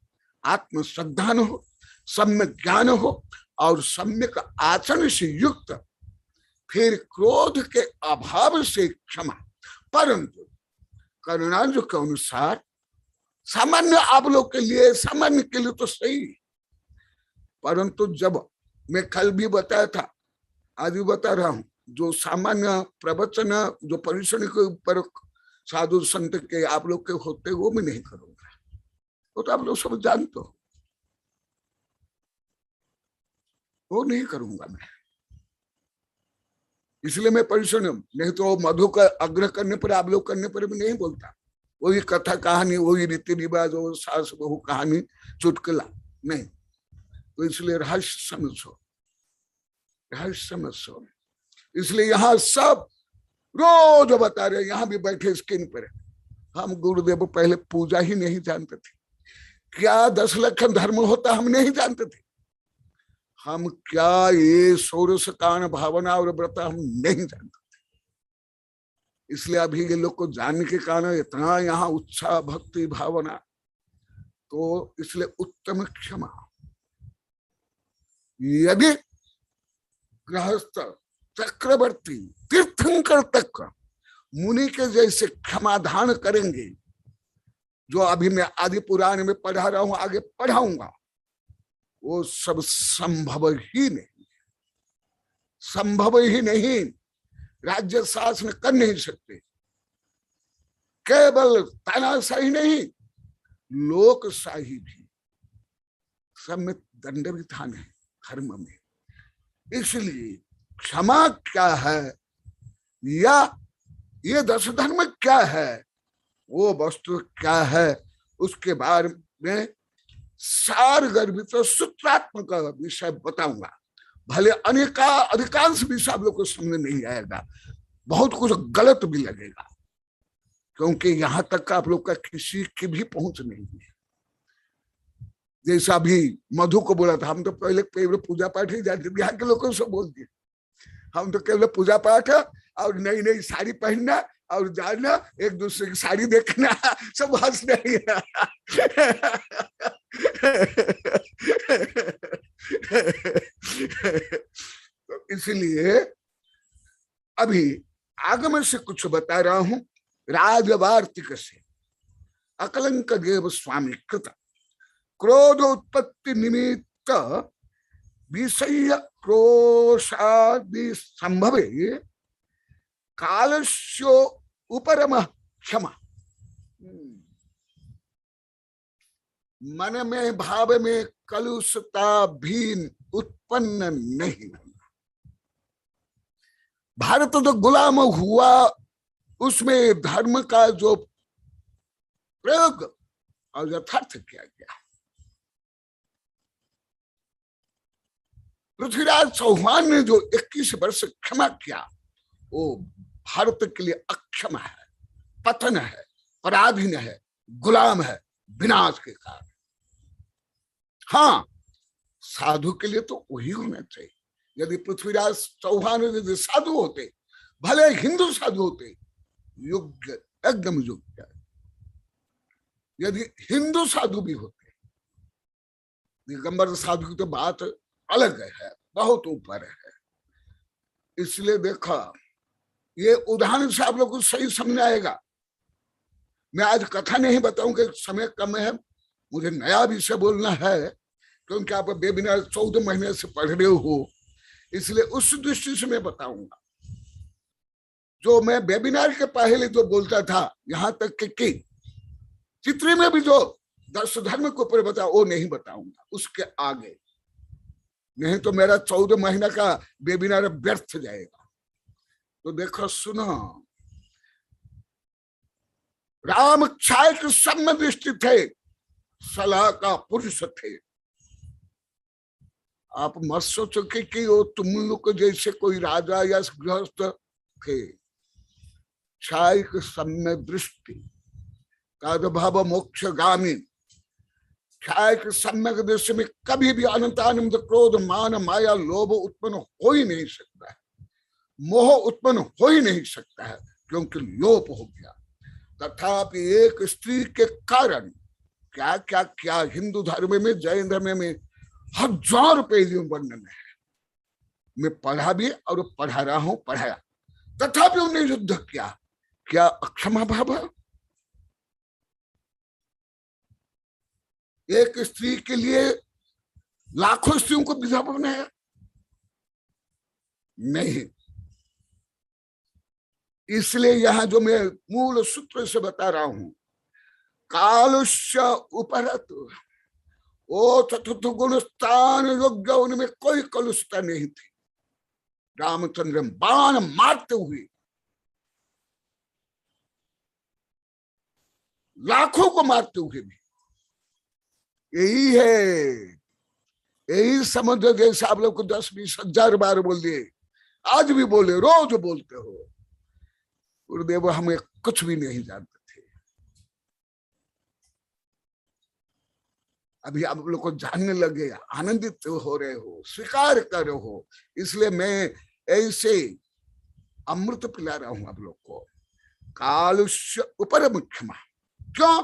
Speaker 5: आत्म श्रद्धान हो, सम्यक ज्ञान हो और सम्यक आचरण से युक्त, फिर क्रोध के अभाव से क्षमा। परंतु करुणांजु के अनुसार सामान्य आप लोग के लिए, सामान्य के लिए तो सही, परंतु जब मैं कल भी बताया था, आज भी बता रहा हूं, जो सामान्य प्रवचन जो परिश्रम के ऊपर साधु संत के आप लोग के होते, वो मैं नहीं करूंगा। वो तो आप लोग सब जानते हो, वो नहीं करूंगा मैं। इसलिए मैं परिश्रम, नहीं तो मधु का आग्रह करने पर, आप लोग करने पर भी नहीं बोलता। वही कथा कहानी, वही रीति रिवाज, वो सास बहू कहानी, चुटकुला नहीं। तो इसलिए रहस्य समझो, रहस्य समझो। इसलिए यहाँ सब रोज बता रहे, यहाँ भी बैठे स्क्रीन पर, हम गुरुदेव पहले पूजा ही नहीं जानते थे, क्या 10 लक्षण धर्म होता हम नहीं जानते थे, हम क्या ये षोडश कान भावना और व्रत हम नहीं जानते थे। इसलिए अभी ये लोग को जानने के कारण इतना यहाँ उत्साह भक्ति भावना, तो इसलिए उत्तम क्षमा। यदि गृहस्थ चक्रवर्ती तीर्थंकर तक मुनि के जैसे क्षमाधान करेंगे, जो अभी मैं आदि पुराण में पढ़ा रहा हूं, आगे पढ़ाऊंगा, वो सब संभव ही नहीं, संभव ही नहीं। राज्य शासन कर नहीं सकते, केवल तानाशाही नहीं, लोकशाही भी, सब में दंड विधान है धर्म में। इसलिए क्षमा क्या है या ये 10 धर्म क्या है, वो वस्तु क्या है, उसके बारे में सार गर्भित सूत्रात्मक विषय बताऊंगा। भले अधिकांश विषय आप लोग को समझ नहीं आएगा, बहुत कुछ गलत भी लगेगा, क्योंकि यहां तक का आप लोग का किसी की भी पहुंच नहीं है। जैसा भी मधु को बोला था, हम तो पहले केवल पूजा पाठ ही जानते थे, यहाँ के लोगों से बोल दिए, हम तो केवल पूजा पाठ और नई नई साड़ी पहनना और जाना, एक दूसरे की साड़ी देखना, सब हंस रही है। तो इसलिए अभी आगम से कुछ बता रहा हूं, राजवार्तिक से। अकलंक देव स्वामी कृत क्रोध उत्पत्ति निमित्त विषय क्रोशादि संभवे कालस्यो उपरम क्षमा। मन में भाव में कलुषता भी उत्पन्न नहीं होना। भारत तो गुलाम हुआ, उसमें धर्म का जो प्रयोग और यथार्थ किया गया। पृथ्वीराज चौहान ने जो 21 वर्ष क्षमा किया, वो भारत के लिए अक्षम है, पतन है, पराधीन है, गुलाम है, विनाश के कारण। हाँ, साधु के लिए तो वही होना चाहिए। यदि पृथ्वीराज चौहान यदि साधु होते, भले हिंदू साधु होते, योग्य एकदम योग्य। यदि हिंदू साधु भी होते, दिगंबर साधु की तो बात अलग है, बहुत ऊपर है। इसलिए देखा, ये उदाहरण से आप लोग को सही समझ आएगा। मैं आज कथा नहीं बताऊंगा, समय कम है, मुझे नया विषय बोलना है, क्योंकि आप वेबिनार 14 महीने से पढ़ रहे हो, इसलिए उस दृष्टि से मैं बताऊंगा। जो मैं वेबिनार के पहले जो बोलता था, यहां तक कि चित्र में भी जो 10 धर्म के ऊपर बता, वो नहीं बताऊंगा उसके आगे, नहीं तो मेरा 14 महीना का वेबिनार व्यर्थ जाएगा। तो देखो सुनो, राम क्षय के सम्य दृष्टि थे, सलाह का पुरुष थे। आप मत सोचो कि वो तुम लोग को जैसे कोई राजा या गृहस्थ थे। क्षय के सम्य दृष्टि तद्भव मोक्षगामी, क्षय के सम्यक दृष्टि में कभी भी अनंतानंद क्रोध मान माया लोभ उत्पन्न हो ही नहीं सकता है, मोह उत्पन्न हो ही नहीं सकता है, क्योंकि लोप हो गया। तथापि एक स्त्री के कारण क्या क्या क्या हिंदू धर्म में, जैन धर्म में हजारों पेजों वर्णन है। मैं पढ़ा भी और पढ़ा रहा हूं, पढ़ाया, तथापि उन्हें युद्ध किया। क्या अक्षमा भाव? एक स्त्री के लिए लाखों स्त्रियों को विधवा बनाया? नहीं। इसलिए यहां जो मैं मूल सूत्र से बता रहा हूं, कालुष्य उपरत, वो चतुर्थ गुण स्थान योग्य, उनमें कोई कलुषता नहीं थी। रामचंद्र बाण मारते हुए लाखों को मारते हुए भी, यही है यही समझो जैसे आप लोग को 10-20 हजार बार बोल दिए, आज भी बोले, रोज बोलते हो। गुरुदेव हमें कुछ भी नहीं जानते थे, अभी आप लोग को जानने लगे, आनंदित हो रहे हो, स्वीकार कर रहे हो, इसलिए मैं ऐसे अमृत पिला रहा हूं आप लोग को। कालुष्य ऊपर मुख्यमा, क्यों?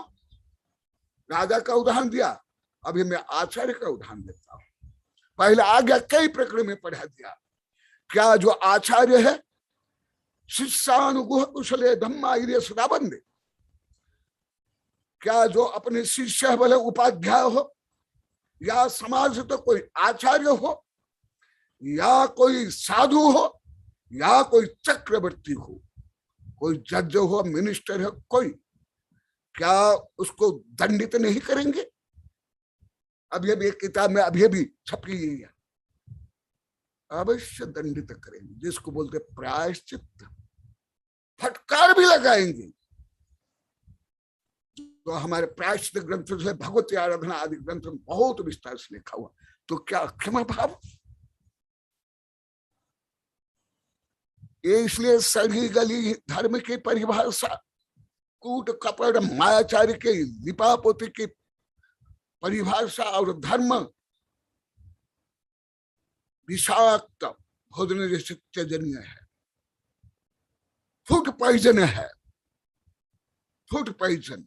Speaker 5: राजा का उदाहरण दिया, अभी मैं आचार्य का उदाहरण देता हूं। पहले आज्ञा कई प्रकरण में पढ़ा दिया, क्या जो आचार्य है शिष्यानुगुह कुशले धम्मा सदा बंदे, क्या जो अपने शिष्य भले उपाध्याय हो या समाज तो कोई आचार्य हो या कोई साधु हो या कोई चक्रवर्ती हो, कोई जज हो, मिनिस्टर है कोई, क्या उसको दंडित नहीं करेंगे? अभी अभी एक किताब में अभी अभी छपी है, अवश्य दंडित करेंगे, जिसको बोलते प्रायश्चित, फटकार भी लगाएंगे। तो हमारे प्रायश्चित ग्रंथ से भगवती आराधना आदि ग्रंथ में बहुत विस्तार से लिखा हुआ। तो क्या क्षमा भाव? इसलिए सड़ी गली धर्म की परिभाषा, कूट कपट मायाचार्य के दीपापोती की परिभाषा और धर्म विषाक्त भोजन जैसे त्यजनीय है, फूड पॉइजन है, फूड पॉइजन।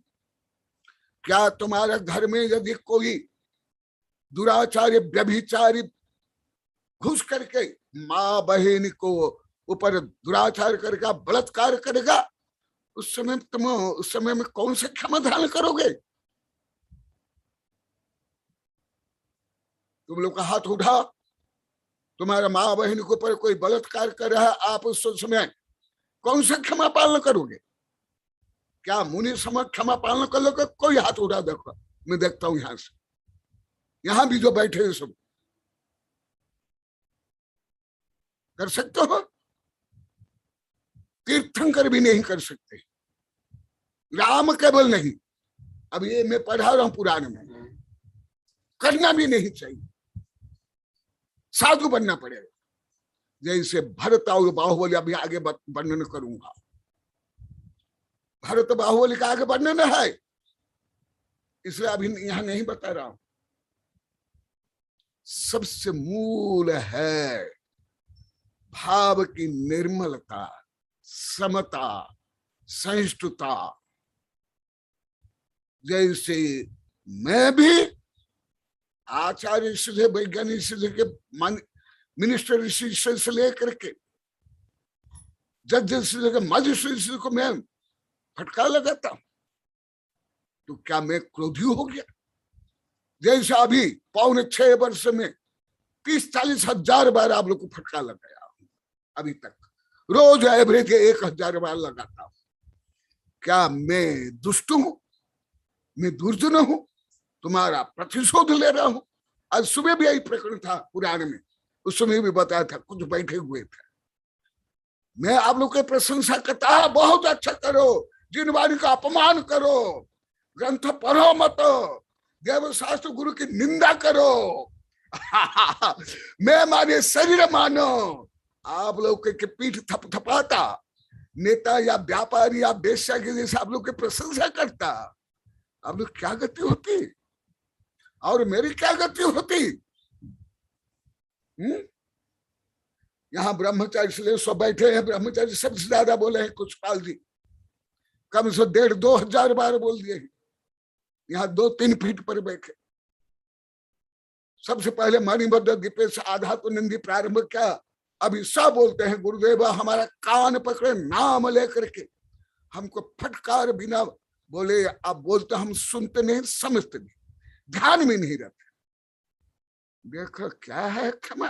Speaker 5: क्या तुम्हारे घर में यदि कोई दुराचार्य व्यभिचारी घुस करके माँ बहन को ऊपर दुराचार करेगा, बलात्कार करेगा, उस समय में कौन से क्षमादान करोगे? तुम लोग का हाथ उठा, तुम्हारा माँ बहन के ऊपर कोई बलात्कार कर रहा है, आप उस समय कौन सा क्षमा पालन करोगे? क्या मुनि समझ क्षमा पालन कर लोगे? कोई हाथ उठा देखो, मैं देखता हूं यहां से, यहां भी जो बैठे हैं सब कर सकते हो? तीर्थंकर भी नहीं कर सकते, राम केवल नहीं। अब ये मैं पढ़ा रहा हूं पुराण में, करना भी नहीं चाहिए, साधु बनना पड़ेगा। जैसे भरत और बाहुबली, अभी आगे वर्णन करूंगा, भरत बाहुबली का आगे वर्णन है, इसलिए अभी यहां नहीं बता रहा हूं। सबसे मूल है भाव की निर्मलता, समता, सहिष्णुता। जैसे मैं भी आचार्य से, वैज्ञानिक से लेके मिनिस्टर से लेकर के जज से लेकर मजिस्ट्रेट को मैं फटकार लगाता हूं, तो क्या मैं क्रोधी हो गया? जैसे अभी 5.5 वर्ष में 30-40 हजार बार आप लोग को फटकार लगाया अभी तक, रोज एवरेज 1000 बार लगाता हूं। क्या मैं दुष्ट हूं? मैं दुर्जन हूं? तुम्हारा प्रतिशोध ले रहा हूं। आज सुबह भी यही प्रकरण था पुराण में, उस समय भी बताया था, कुछ बैठे हुए थे। मैं आप लोग की प्रशंसा करता, बहुत अच्छा करो, जिन वाणी का अपमान करो, ग्रंथ पढ़ो मत, देव शास्त्र गुरु की निंदा करो मैं माने शरीर मानो। आप लोग के पीठ थपथपाता, नेता या व्यापारी या वेश्या के जैसे आप लोग की प्रशंसा करता, आप लोग क्या गति होती और मेरी क्या गति होती? यहाँ ब्रह्मचारी से सब बैठे हैं, ब्रह्मचारी सबसे ज्यादा बोले हैं कुशपाल जी, कम से 1,500-2 हजार बार बोल दिए। यहाँ 2-3 फीट पर बैठे। सबसे पहले मणिभद्र दीपेश आधा तो निंदी प्रारंभ किया, अभी सब बोलते हैं गुरुदेव हमारा कान पकड़े, नाम लेकर के हमको फटकार बिना बोले। आप बोलते हम सुनते नहीं, समझते नहीं, ध्यान में नहीं रहते। देखो क्या है क्षमा।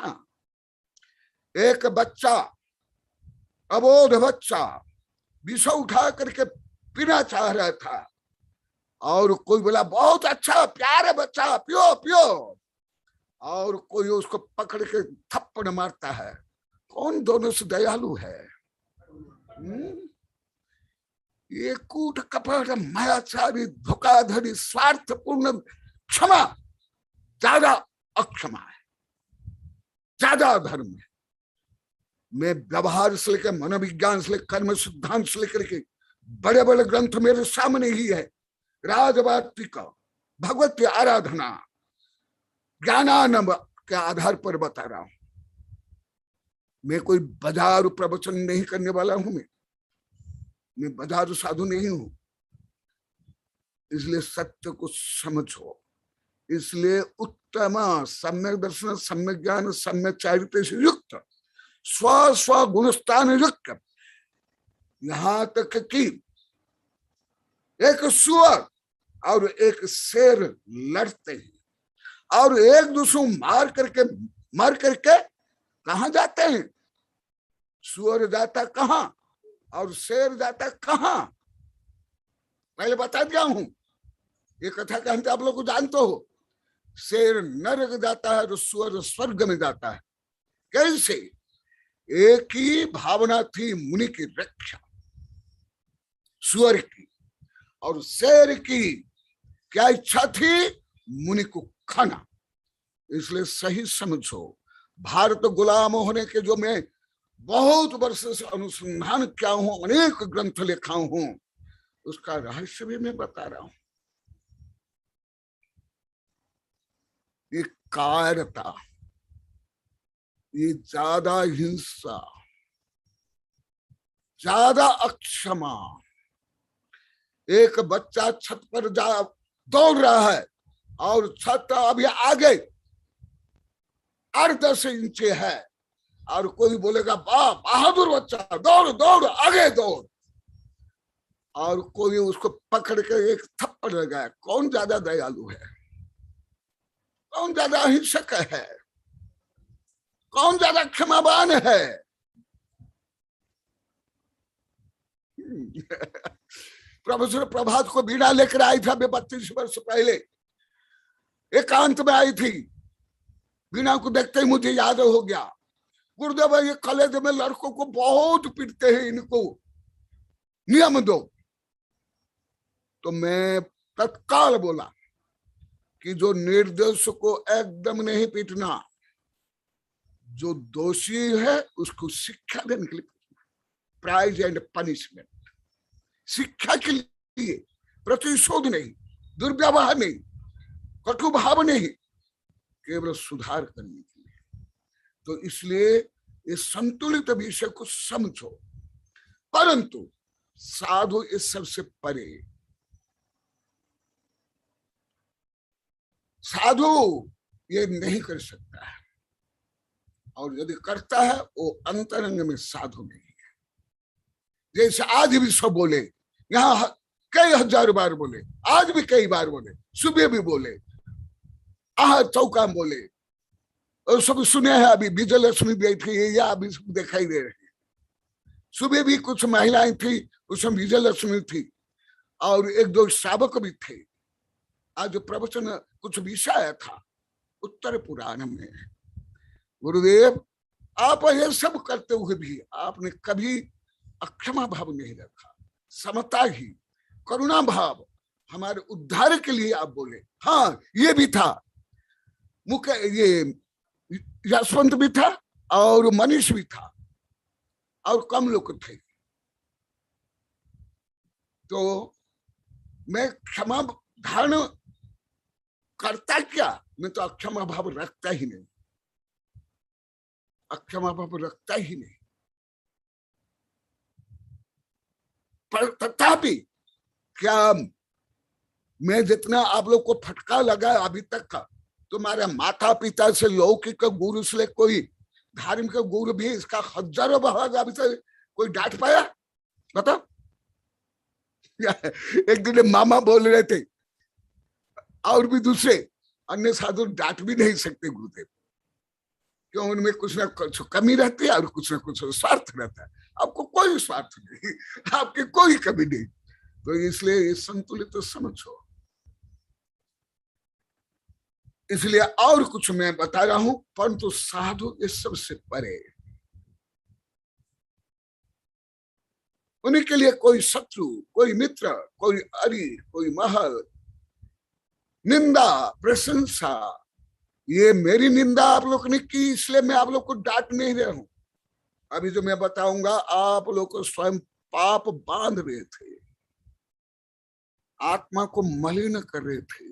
Speaker 5: एक बच्चा, अबोध बच्चा विष उठा करके पीना चाह रहा था और कोई बोला बहुत अच्छा प्यारे बच्चा पियो पियो, और कोई उसको पकड़ के थप्पड़ मारता है। कौन दोनों से दयालु है? ये कूट कपट मायाचारी धोखाधड़ी स्वार्थपूर्ण क्षमा ज्यादा अक्षमा है, ज्यादा अधर्म है। मैं व्यवहार से लेकर मनोविज्ञान से लेकर कर्म सिद्धांत से लेकर के बड़े बड़े ग्रंथ मेरे सामने ही है। राजवाटिका, भगवत आराधना, ज्ञानानंद के आधार पर बता रहा हूं। मैं कोई बाजार प्रवचन नहीं करने वाला हूं। मैं बाजार साधु नहीं हूं। इसलिए सत्य को समझो। इसलिए उत्तम सम्यक दर्शन, सम्यक ज्ञान, सम्यक चारित्र से युक्त, स्व स्व गुणस्थान युक्त, यहां तक कि एक सुअर और एक शेर लड़ते हैं और एक दूसरे मार करके कहां जाते हैं? सुअर जाता कहां और शेर जाता कहां? पहले बता दिया हूं, ये कथा कहते आप लोग को जानते हो। शेर नरक जाता है और सुअर स्वर्ग में जाता है। कैसे? एक ही भावना थी मुनि की रक्षा, सुअर की, और शेर की क्या इच्छा थी? मुनि को खाना। इसलिए सही समझो, भारत गुलाम होने के जो मैं बहुत वर्ष से अनुसंधान किया हूं, अनेक ग्रंथ लिखा हूं, उसका रहस्य भी मैं बता रहा हूं। ये कायरता, ये ज्यादा हिंसा, ज्यादा अक्षमा। एक बच्चा छत पर जा दौड़ रहा है और छत अभी आगे 8-10 इंच है और कोई बोलेगा वाह बहादुर बच्चा, दौड़ दौड़ आगे दौड़, और कोई उसको पकड़ के एक थप्पड़ लगाया। कौन ज्यादा दयालु है? कौन ज्यादा अहिंसक है? कौन ज्यादा क्षमावान है? प्रोफेसर प्रभात को बीड़ा लेकर आई था 32 वर्ष पहले, एकांत में आई थी। बीड़ा को देखते ही मुझे याद हो गया, गुरुदेव ये कॉलेज में लड़कों को बहुत पीटते हैं, इनको नियम दो। तो मैं तत्काल बोला कि जो निर्दोष को एकदम नहीं पीटना, जो दोषी है उसको शिक्षा देने के लिए, प्राइज एंड पनिशमेंट, शिक्षा के लिए, प्रतिशोध नहीं, दुर्व्यवहार नहीं, कटु भाव नहीं, केवल सुधार करने के लिए। तो इसलिए इस संतुलित विषय को समझो, परंतु साधु इस सबसे परे। साधु ये नहीं कर सकता है, और यदि करता है वो अंतरंग में साधु नहीं है। जैसे आज भी सब बोले, यहाँ कई हजार बार बोले, आज भी कई बार बोले, सुबह भी बोले, चौका में बोले, और सब सुने हैं। अभी विजयलक्ष्मी भी थी, या अभी सब दिखाई दे रहे हैं। सुबह भी कुछ महिलाएं थी, उसमें विजयलक्ष्मी थी, और 1-2 श्रावक भी थे। आज प्रवचन कुछ विषय था उत्तर पुराण में। गुरुदेव आप ये सब करते हुए भी आपने कभी अक्षमा भाव नहीं रखा, समता ही, करुणा भाव, हमारे उद्धार के लिए आप बोले। हाँ ये भी था, मुख्य ये यशवंत भी था और मनीष भी था, और कम लोग थे। तो मैं क्षमा धारण करता क्या? मैं तो अक्षमा भाव रखता ही नहीं, अक्षमा भाव रखता ही नहीं। पर तथापि क्या मैं जितना आप लोग को फटका लगा अभी तक का, तुम्हारे माता पिता से, लौकिक गुरु से, कोई धार्मिक गुरु भी इसका हजारों भाग अभी तक कोई डांट पाया? बताओ। एक दिन मामा बोल रहे थे, और भी दूसरे अन्य साधु डांट भी नहीं सकते गुरुदेव, क्यों? उनमें कुछ ना कुछ कमी रहती है और कुछ ना कुछ स्वार्थ रहता है। आपको कोई स्वार्थ नहीं, आपकी कोई कमी नहीं। तो इसलिए ये संतुलित तो समझो। इसलिए और कुछ मैं बता रहा हूं, परंतु साधु इस सबसे परे। उन्हीं के लिए कोई शत्रु, कोई मित्र, कोई अरी, कोई महल, निंदा, प्रशंसा, ये मेरी निंदा आप लोग ने की, इसलिए मैं आप लोग को डांट नहीं रहा हूं। अभी जो मैं बताऊंगा, आप लोग को स्वयं पाप बांध रहे थे, आत्मा को मलिन कर रहे थे,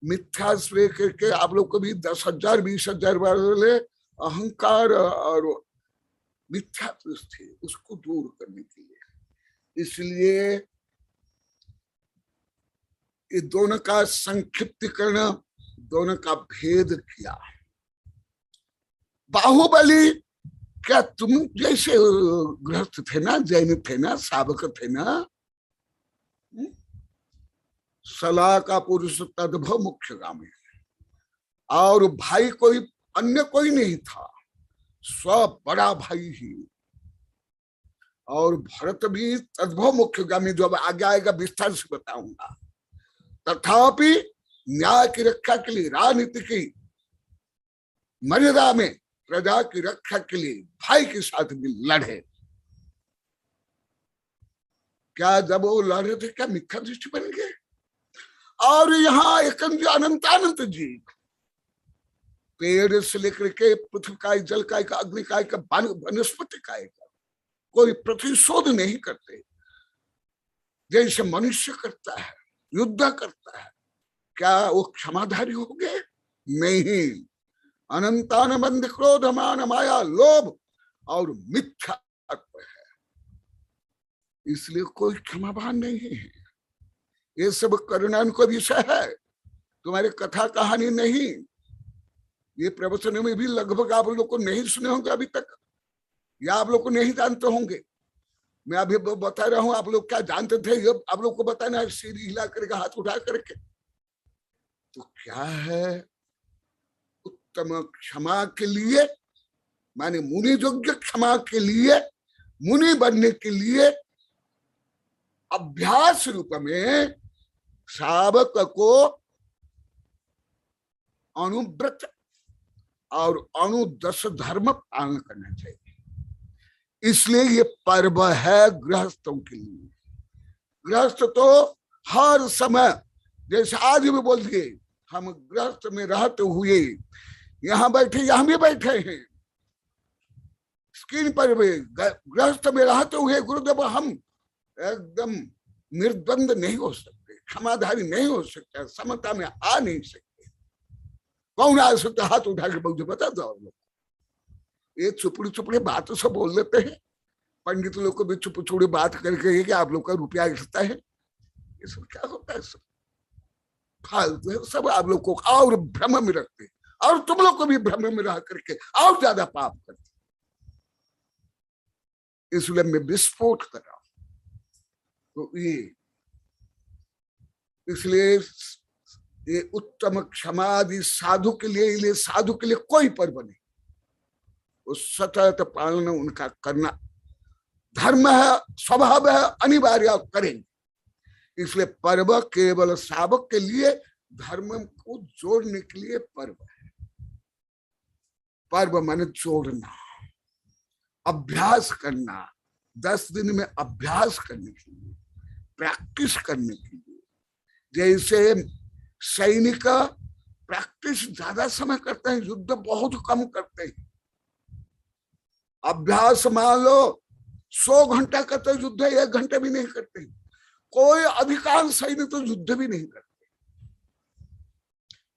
Speaker 5: मिथ्या श्रेय करके आप लोग को भी 10,000 20,000 वाले अहंकार और मिथ्या थे, उसको दूर करने के लिए। इसलिए ये दोनों का संक्षिप्तीकरण, दोनों का भेद किया। बाहुबली, क्या तुम जैसे गृहस्थ थे ना, जैन थे ना, सावक थे ना, सलाह का पुरुष तद्भव मुख्यगामी, और भाई कोई अन्य कोई नहीं था, स्व बड़ा भाई ही। और भरत भी तद्भव मुख्यगामी, जो अब आगे आएगा विस्तार से बताऊंगा। तथापि न्याय की रक्षा के लिए, राजनीति की मर्यादा में प्रजा की रक्षा के लिए भाई के साथ भी लड़े। क्या जब वो लड़ रहे थे, क्या मिथ्या दृष्टि बन गए? और यहाँ एक अनंतानंद जी पेड़ से लेकर के पृथ्वी काय, जल काय का, अग्नि काय का, वनस्पति काय का कोई प्रतिशोध नहीं करते, जैसे मनुष्य करता है, युद्ध करता है। क्या वो क्षमाधारी हो गए? नहीं। अनंतान बंध क्रोध मान माया लोभ और मिथ्या है, इसलिए कोई क्षमावान नहीं है। ये सब करुणान को विषय है, तुम्हारी कथा कहानी नहीं। ये प्रवचन में भी लगभग आप लोग को नहीं सुने होंगे अभी तक, या आप लोग को नहीं जानते होंगे। मैं अभी बता रहा हूं, आप लोग क्या जानते थे ये आप लोग को बताना है, सिर हिला करके, हाथ उठा करके। तो क्या है, उत्तम क्षमा के लिए, माने मुनि योग्य क्षमा के लिए, मुनि बनने के लिए अभ्यास रूप में सावक को अनुव्रत और अनुदश धर्म पालन करना चाहिए। इसलिए ये पर्व है गृहस्थों के लिए। गृहस्थ तो हर समय, जैसे आज भी बोल दिए, हम गृहस्थ में रहते हुए यहाँ बैठे, यहाँ भी बैठे हैं स्क्रीन पर भी, गृहस्थ में रहते हुए गुरुदेव हम एकदम निर्द्वंद नहीं हो सकते, क्षमाधारी नहीं हो सकते, समता में आ नहीं सकते। कौन आ सकता? हाथ उठा के मुझे बता दो। लोग ये चुपड़ी चुपड़ी बात सब बोल लेते हैं, पंडित लोग को भी चुप चुपड़ी बात करके कि आप लोग का रुपया गिरता है। ये सब क्या होता है? सब फालतू है, सब आप लोग को और भ्रम में रखते, और तुम लोग को भी भ्रम में रह करके और ज्यादा पाप करते। इसलिए मैं विस्फोट कर रहा हूं। तो ये इसलिए ये उत्तम क्षमादि साधु के लिए, साधु के लिए कोई पर्व नहीं, उस सतत पालन उनका करना धर्म है, स्वभाव है, अनिवार्य करेंगे। इसलिए पर्व केवल सावक के लिए, धर्म को जोड़ने के लिए पर्व है। पर्व माने जोड़ना, अभ्यास करना, 10 दिन में अभ्यास करने के लिए, प्रैक्टिस करने के लिए। जैसे सैनिक प्रैक्टिस ज्यादा समय करते हैं, युद्ध बहुत कम करते हैं। अभ्यास मान लो 100 घंटा करते, युद्ध 1 घंटे भी नहीं करते। कोई अधिकांश सैनिक तो युद्ध भी नहीं करते।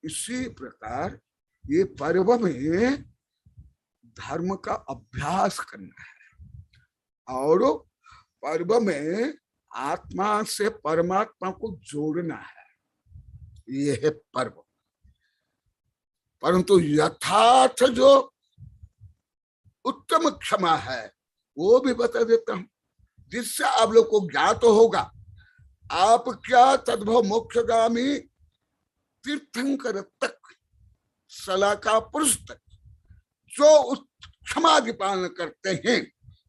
Speaker 5: इसी प्रकार ये पर्व में धर्म का अभ्यास करना है, और पर्व में आत्मा से परमात्मा को जोड़ना है। ये है पर्व। परंतु यथार्थ जो उत्तम क्षमा है वो भी बता देता हूं, जिससे आप लोग को ज्ञात होगा। आप क्या तद्भव मोक्षगामी तीर्थंकर तक, सलाका पुरुष तक जो उस क्षमादि पालन करते हैं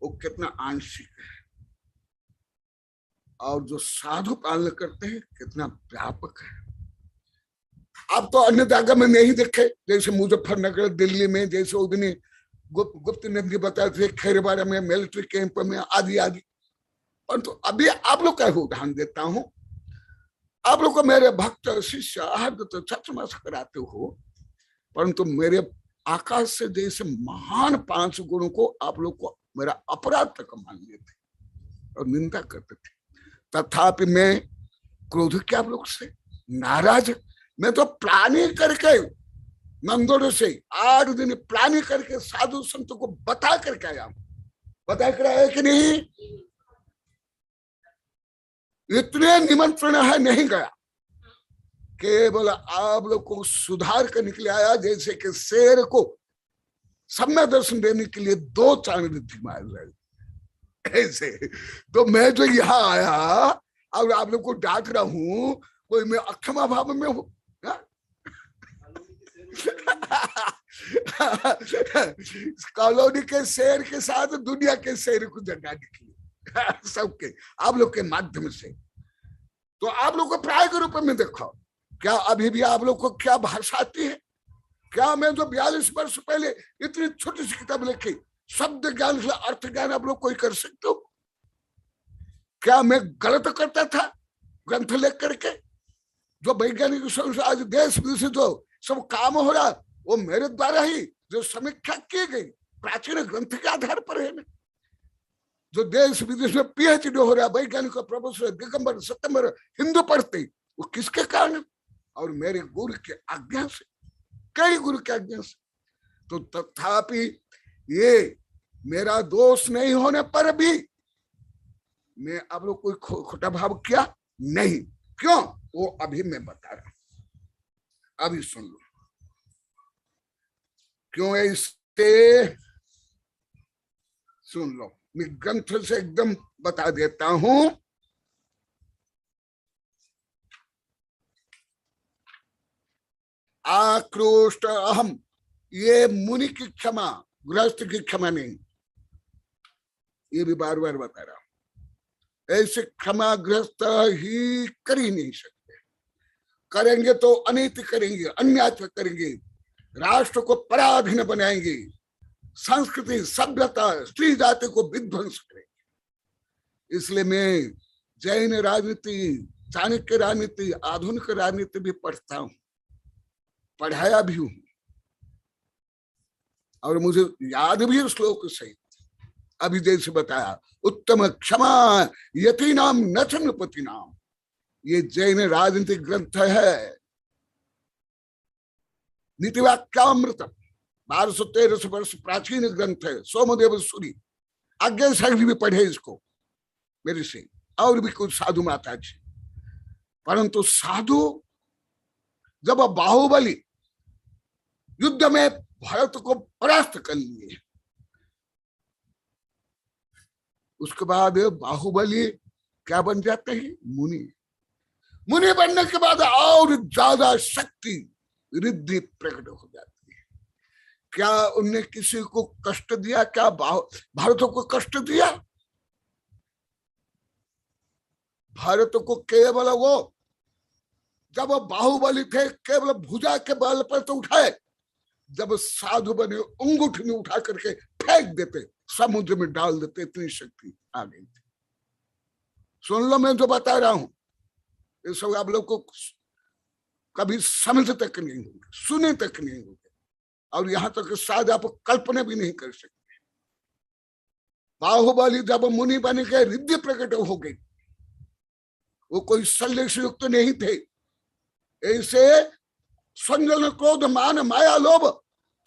Speaker 5: वो कितना आंशिक है, और जो साधु पालन करते हैं कितना व्यापक है। आप तो अन्य जगह में नहीं देखे, जैसे मुजफ्फरनगर दिल्ली में, जैसे उदनी गुप्त नंदी बताए थे, खैरबाड़ा में, मिलिट्री कैंप में, आदि आदि। परंतु अभी आप लोग का उदाहरण देता हूं। आप लोग को मेरे भक्त शिष्य हरदत्त छत्रमास कराते हो, परंतु मेरे आकाश से जैसे महान 5 गुणों को आप लोग को मेरा अपराध तक मान लेते और निंदा करते थे। तथापि मैं क्रोध क्या आप लोग से नाराज, मैं तो प्लानिंग करके नंदोर से 8 दिन प्लानिंग करके साधु संतों को बता करके आया, बता कर आया कि नहीं? इतने निमंत्रण है, नहीं गया, केवल आप लोग को सुधार कर निकले आया। जैसे कि शेर को सम्य दर्शन देने के लिए 2 चांद रिद्धि मार रहे ऐसे। तो मैं जो यहाँ आया और आप लोग को डांट रहा हूं, कोई मैं अक्षमा भाव में हूं? कॉलोनी के शेर के साथ दुनिया के शेर को जगाने के लिए सबके आप लोग के माध्यम से। तो आप लोग को प्राय के रूप में देखो, क्या अभी भी आप लोग को क्या भाषा आती है? क्या मैं जो 42 वर्ष पहले इतनी छोटी सी किताब लिखी, शब्द ज्ञान से अर्थ ज्ञान आप लोग कोई कर सकते हो? क्या मैं गलत करता था ग्रंथ लिख करके? जो वैज्ञानिक आज देश विदेश जो सब काम हो रहा, वो मेरे द्वारा ही जो समीक्षा की गई प्राचीन ग्रंथ के आधार पर है ना। जो देश विदेश में PhD हो रहा, वैज्ञानिक प्रोफेसर दिगंबर सितंबर हिंदू पढ़ते, वो किसके कारण? और मेरे गुरु के आज्ञा से, कई गुरु के आज्ञा से। तो तथापि ये मेरा दोष नहीं होने पर भी मैं आप लोग कोई खोटा भाव किया नहीं। क्यों? वो अभी मैं बता रहा हूं, अभी सुन लो क्यों है। इससे सुन लो, मैं ग्रंथ से एकदम बता देता हूं। आक्रोश अहम, ये मुनि की क्षमा, गृहस्थ की क्षमा नहीं, ये भी बार बार बता रहा हूं। ऐसे क्षमा गृहस्थ ही कर ही नहीं सकते, करेंगे तो अनीति करेंगे, अन्याय करेंगे, राष्ट्र को पराधीन बनाएंगे, संस्कृति सभ्यता स्त्री जाति को विध्वंस करेंगे। इसलिए मैं जैन राजनीति, चाणक्य राजनीति, आधुनिक राजनीति भी पढ़ता हूं, पढ़ाया भी हूं, और मुझे याद भी श्लोक सहित। अभी जैसे बताया, उत्तम क्षमा यति नाम न नृपति नाम, ये जैन राजनीतिक ग्रंथ है। नीतिवाक्यामृत 1213 वर्ष प्राचीन ग्रंथ है। सोमदेव सूरी आज्ञा साहब भी पढ़े इसको मेरे से, और भी कुछ साधु माता जी। परंतु साधु जब बाहुबली युद्ध में भारत को परास्त कर लिए, उसके बाद बाहुबली क्या बन जाते हैं? मुनि। मुनि बनने के बाद और ज्यादा शक्ति रिद्धि प्रकट हो जाती है। क्या उनने किसी को कष्ट दिया? क्या भारत को कष्ट दिया? भारत को केवल वो जब बाहुबली थे केवल भुजा के बल पर तो उठाए, जब साधु बने अंगूठी में उठा करके फेंक देते, समुद्र में डाल देते, इतनी शक्ति आ गई थी। सुन लो, मैं जो बता रहा हूं ये सब आप लोग को कभी समझ तक नहीं होगी, सुने तक नहीं होगी, और यहां तक शायद आप कल्पना भी नहीं कर सकते। बाहुबली जब मुनि बन के रिद्धि प्रकट हो गई, वो कोई शल्य से युक्त नहीं थे। ऐसे संजन क्रोध मान माया लोभ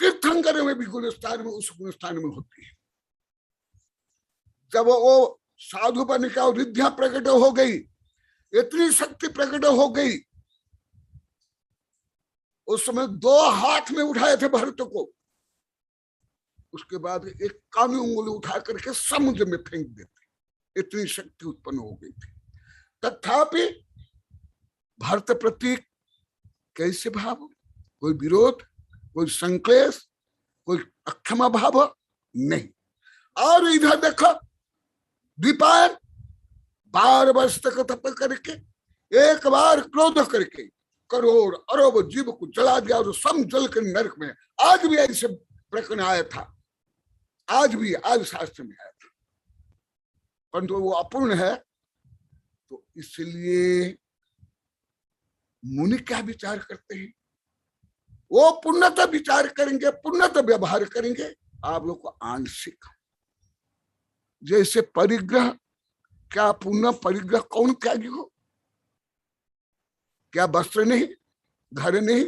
Speaker 5: तीर्थंकर में भी गुणस्थान में, उस गुणस्थान में होती है। जब वो साधु बन के रिद्धियां प्रकट हो गई, इतनी शक्ति प्रकट हो गई, उस समय 2 हाथ में उठाए थे भारत को, उसके बाद एक कानी उंगली उठा करके समुद्र में फेंक देते, इतनी शक्ति उत्पन्न हो गई थी। तथापि भारत प्रति कैसे भाव? कोई विरोध, कोई संक्लेश, कोई अक्षमा भाव नहीं। और इधर देखो, द्वीपायन 12 वर्ष तक तप करके, एक बार क्रोध करके करोड़ अरब जीव को जला दिया और सम जल के नरक में। आज भी ऐसे प्रकरण आया था, आज भी, आज शास्त्र में आया था, परंतु वो अपूर्ण है। तो इसलिए मुनि क्या विचार करते हैं? वो पूर्णतः विचार करेंगे, पूर्णतः व्यवहार करेंगे। आप लोग को आंशिक, जैसे परिग्रह, क्या पूर्ण परिग्रह कौन त्यागी हो? क्या वस्त्र नहीं, घर नहीं,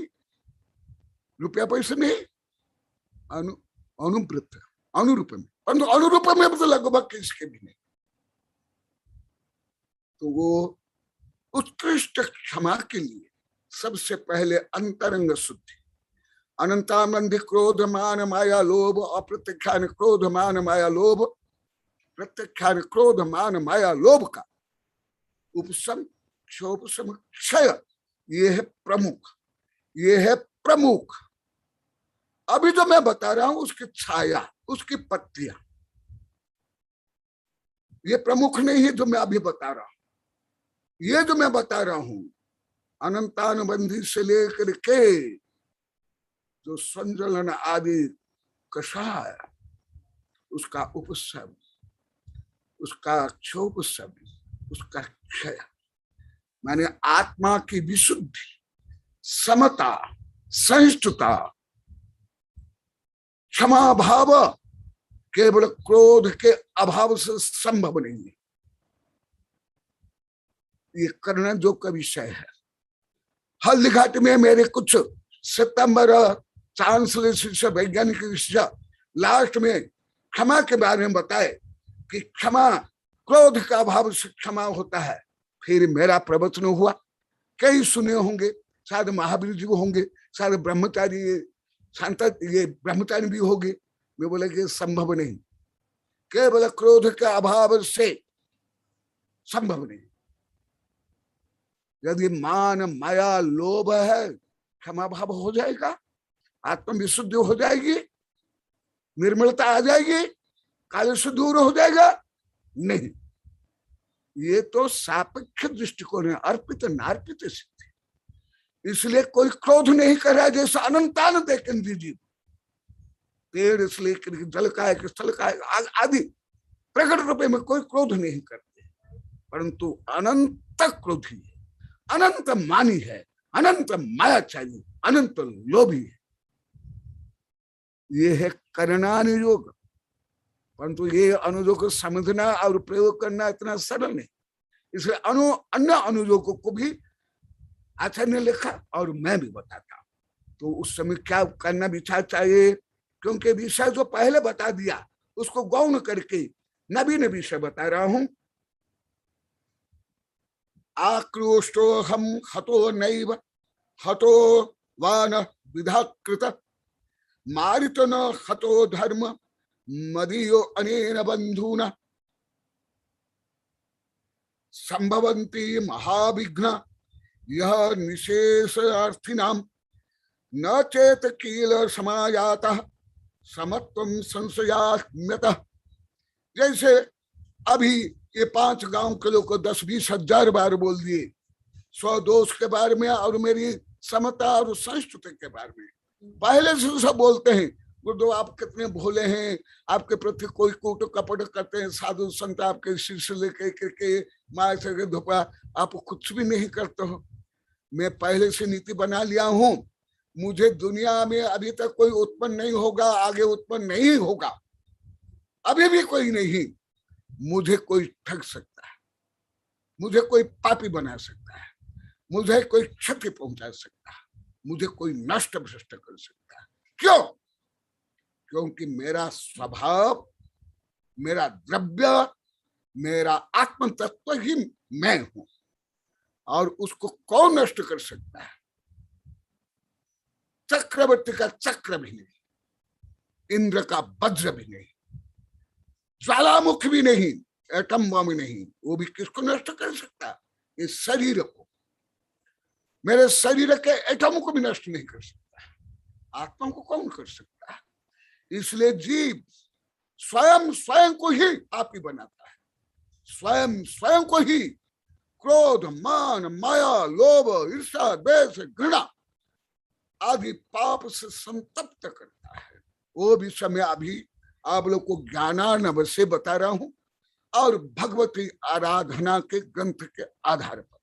Speaker 5: रुपया पैसे नहीं, अनुवृत्त अनुरूप में, परंतु अनुरूप में तो लगभग किसके भी नहीं। तो वो उत्कृष्ट क्षमा के लिए सबसे पहले अंतरंग शुद्धि, अनंतानंद क्रोध मान माया लोभ, अप्रत्यक्षान क्रोध मान माया लोभ, प्रत्यक्षान क्रोध मान माया लोभ का उपशम क्षोपशम क्षय, ये है प्रमुख, ये है प्रमुख। अभी जो मैं बता रहा हूं उसकी छाया, उसकी पत्तियां, ये प्रमुख नहीं है जो मैं अभी बता रहा हूं। ये जो मैं बता रहा हूं अनंतानुबंधी से लेकर के जो संजलन आदि कषाय, उसका उपशम, उसका क्षोपशम, उसका क्षय, माने आत्मा की विशुद्धि, समता, सहिष्णुता, क्षमा भाव केवल क्रोध के अभाव से संभव नहीं है। ये करना जो का विषय है। हल्दीघाट में मेरे कुछ सितंबर चांसलर वैज्ञानिक लास्ट में क्षमा के बारे में बताए कि क्षमा क्रोध का अभाव से क्षमा होता है। फिर मेरा प्रवचन हुआ, कई सुने होंगे, शायद महावीर जी होंगे, शायद ब्रह्मचारी शांत ये ब्रह्मचारी भी होंगे। मैं बोला कि संभव नहीं, केवल क्रोध के अभाव से संभव नहीं। यदि मान माया लोभ है, क्षमा भाव हो जाएगा, आत्म विशुद्धि हो जाएगी, निर्मलता आ जाएगी, काल से दूर हो जाएगा? नहीं, ये तो सापेक्ष दृष्टिकोण है, अर्पित नार्पित सिद्धि। इसलिए कोई क्रोध नहीं कर रहा है, जैसे अनंतान देखें दीजिए, पेड़ से लेकर जल का है, स्थल का है आदि प्रकट रूप में कोई क्रोध नहीं करते, परंतु अनंत क्रोधी है, अनंत मानी है, अनंत मायाचारी, अनंत लोभी है। ये है करणानुयोग, परंतु ये अनुयोग समझना और प्रयोग करना इतना सरल नहीं। इसलिए अन्य अनुयोगों को भी आचार्य ने लिखा और मैं भी बताता। तो उस समय क्या करना विचार चाहिए, क्योंकि विषय जो पहले बता दिया उसको गौण करके नवीन विषय बता रहा हूं। आक्रोष्टो हम हतो नैव हतो वान विधाकृत मारित न हतो धर्म मदीयो अनेन बंधुना संभवन्ति महाविघ्न यह निशेष अर्थिनाम न चेत कील समायातः समत्वं संशयाम्यतः। जैसे अभी ये 5 गांव के लोग को 10-20 हजार बार बोल दिए स्वदोष के बारे में और मेरी समता और संस्कृति के बारे में। पहले से सब बोलते हैं गुरुदेव आप कितने भोले हैं, आपके प्रति कोई कूट कपट करते हैं, साधु संत आपके शीर्ष लेके करके माया से धोपा, आप कुछ भी नहीं करते हो। मैं पहले से नीति बना लिया हूं, मुझे दुनिया में अभी तक कोई उत्पन्न नहीं होगा, आगे उत्पन्न नहीं होगा, अभी भी कोई नहीं। मुझे कोई ठग सकता है, मुझे कोई पापी बना सकता है, मुझे कोई क्षति पहुंचा सकता है, मुझे कोई नष्ट भ्रष्ट कर सकता है। क्यों? क्योंकि मेरा स्वभाव, मेरा द्रव्य, मेरा आत्म तत्व ही मैं हूं, और उसको कौन नष्ट कर सकता है? चक्रवर्ती का चक्र भी नहीं, इंद्र का वज्र भी नहीं, ज्वालामुख भी नहीं, एटम बम नहीं, वो भी किसको नष्ट कर सकता है? इस शरीर को, मेरे शरीर के एटम को भी नष्ट नहीं कर सकता है, आत्मा को कौन कर सकता है? इसलिए जीव स्वयं स्वयं को ही पापी बनाता है, स्वयं स्वयं को ही क्रोध मान माया लोभ ईर्ष्या द्वेष घृणा आदि पाप से संतप्त करता है। वो भी समय अभी आप लोग को ज्ञानार्णव से बता रहा हूं, और भगवती आराधना के ग्रंथ के आधार पर।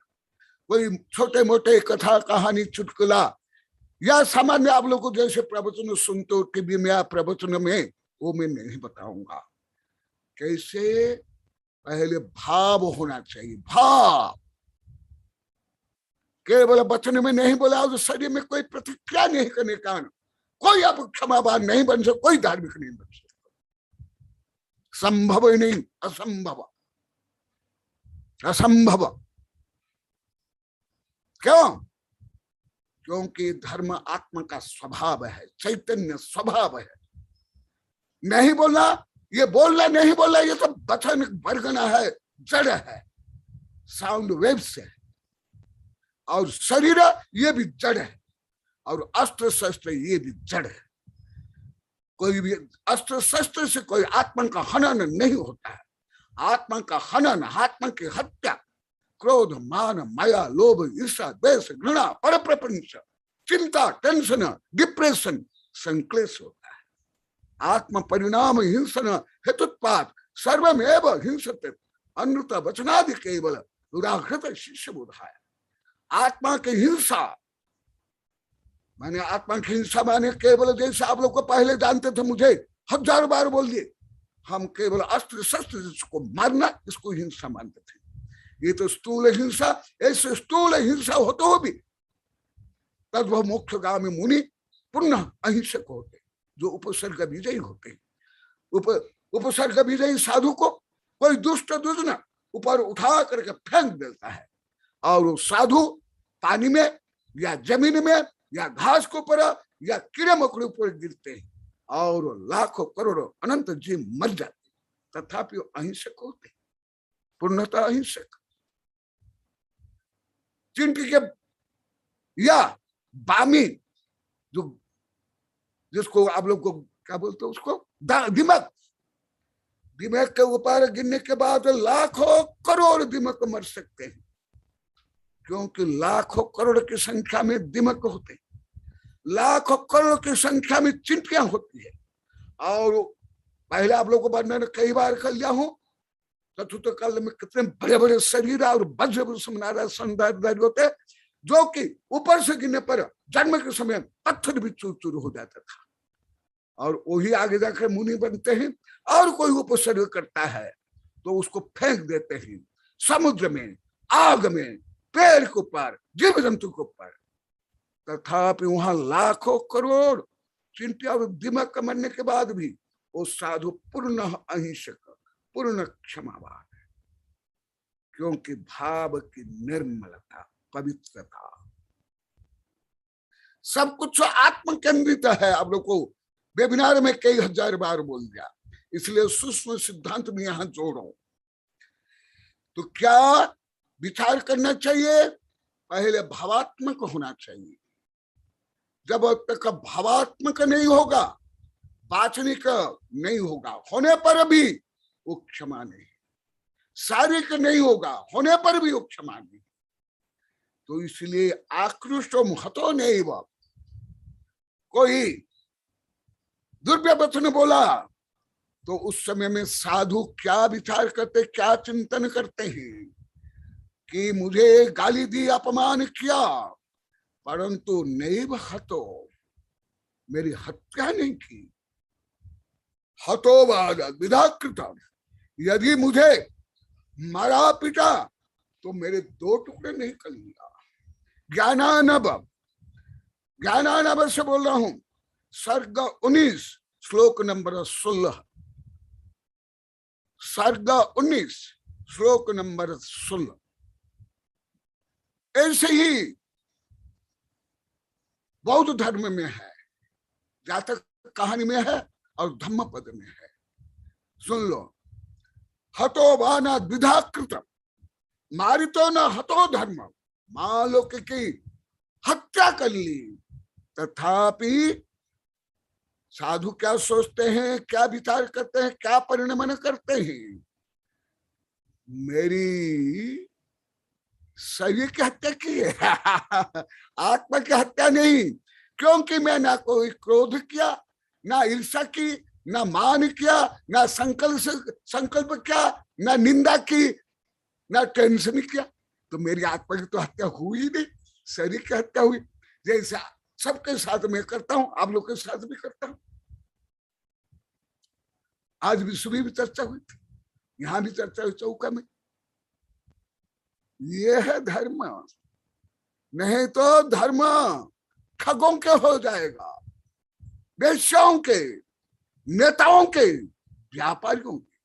Speaker 5: कोई छोटे मोटे कथा कहानी चुटकुला या सामान्य आप लोग को जैसे प्रवचन सुनते हो कि भी मैं प्रवचन में वो मैं नहीं बताऊंगा। कैसे? पहले भाव होना चाहिए, भाव। केवल वचन में नहीं बोला तो शरीर में कोई प्रतिक्रिया नहीं करने का कोई आप क्षमावान नहीं बन सकता, कोई धार्मिक नहीं बन सकता, संभव ही नहीं, असंभव, असंभव। क्यों? क्योंकि धर्म आत्मा का स्वभाव है, चैतन्य स्वभाव है। नहीं बोलना, ये बोलना नहीं बोलना, ये तो वचन वर्गना है, जड़ है, साउंड वेव से है। और शरीर ये भी जड़ है, और अस्त्र शस्त्र ये भी जड़ है। कोई भी अस्त्र शस्त्र से कोई आत्मा का हनन नहीं होता है। आत्मा का हनन, आत्मा की हत्या क्रोध, मान, माया, लोभ, ईर्ष्या, द्वेष, घृणा, पर प्रपंच, चिंता, टेंशन, डिप्रेशन, संक्लेश होता है। आत्म परिणाम हिंसन हेतुत्पात सर्वमेव हिंसते अनृत वचनादि केवल दुराहृत शिष्य बोधाय। आत्मा की हिंसा माने, आत्मा की हिंसा माने केवल, जैसे आप लोग को पहले जानते थे, मुझे 1000 बार बोल दिए, हम केवल अस्त्र शस्त्र जिसको मारना, इसको हिंसा मानते थे। ये तो स्थूल हिंसा, ऐसे स्थूल हिंसा होते हो भी तद्भव मोक्षगामी मुनि पुनः अहिंसक होते, जो उपसर्ग विजयी होते। उपसर्ग विजयी साधु को कोई दुष्ट दुष्ण ऊपर उठा करके फेंक देता है, और वो साधु पानी में या जमीन में या घास के ऊपर या कीड़े मकोड़े ऊपर गिरते हैं, और लाखों करोड़ों अनंत जीव मर जाते, तथापि अहिंसक होते, पूर्णतः अहिंसक। चिंटी के या बामी, जो जिसको आप लोग को क्या बोलते हैं, उसको दिमाग, दिमाग के ऊपर गिरने के बाद लाखों करोड़ दिमाग मर सकते हैं, क्योंकि लाखों करोड़ की संख्या में दिमाग होते हैं, लाखों करोड़ की संख्या में चिंटियां होती है। और पहले आप लोग को वर्णन कई बार कर लिया हूं, चतुर्थ काल में कितने बड़े बड़े शरीर और वज्र सौंदर्य होते, जो कि ऊपर से गिरने पर जन्म के समय पत्थर भी चूर चूर हो जाता था, और वही आगे जाकर मुनि बनते हैं। और कोई उपसर्ग करता है तो उसको फेंक देते हैं समुद्र में, आग में, पेड़ के ऊपर, जीव जंतु के ऊपर। तथापि वहां लाखों करोड़ चिंटिया और दिमाग मरने के बाद भी वो साधु पूर्ण अहिंसक, पूर्ण क्षमावान है, क्योंकि भाव की निर्मलता, पवित्रता, सब कुछ आत्म केंद्रित है। आप लोग को वेबिनार में कई 1000 बार बोल दिया, इसलिए सूक्ष्म सिद्धांत में यहां जोड़ो। तो क्या विचार करना चाहिए? पहले भावात्मक होना चाहिए। जब तक भावात्मक नहीं होगा, वाचनिक नहीं होगा, होने पर भी वो क्षमा नहीं, शारीरिक नहीं होगा, होने पर भी वो क्षमा नहीं। तो इसलिए आकृष्टो महतो नहीं, वह कोई दुर्व्यवचन बोला तो उस समय में साधु क्या विचार करते, क्या चिंतन करते हैं कि मुझे गाली दी, अपमान किया, परंतु नैव हतो, मेरी हत्या नहीं की। हतोवाद विधाकृतम, यदि मुझे मारा पिटा तो मेरे 2 टुकड़े नहीं कर लिया। ज्ञानानब, ज्ञानानब से बोल रहा हूं, सर्ग 19 श्लोक नंबर 16, सर्ग 19 श्लोक नंबर 16। ऐसे ही बौद्ध धर्म में है, जातक कहानी में है और धम्म पद में है। सुन लो, हतो वाना द्विधा कृतम, मारितो न हतो धर्म, मान लो कि हत्या कर ली, तथापि साधु क्या सोचते हैं, क्या विचार करते हैं, क्या परिणमन करते हैं? मेरी शरीर की हत्या की है, आत्मा की हत्या नहीं, क्योंकि मैं ना कोई क्रोध किया, ना ईर्ष्या की, ना मान किया, ना संकल्प किया, ना निंदा की, ना टेंशन किया। तो मेरी आत्मा की तो हत्या हुई नहीं, शरीर की हत्या हुई। जैसे सबके साथ में करता हूं, आप लोग के साथ भी करता हूं। आज भी सुबह भी चर्चा हुई थी, यहां भी चर्चा हुई चौका में। ये है धर्म, नहीं तो धर्म ठगों के हो जाएगा, वेश्याओं के, नेताओं के, व्यापारियों के।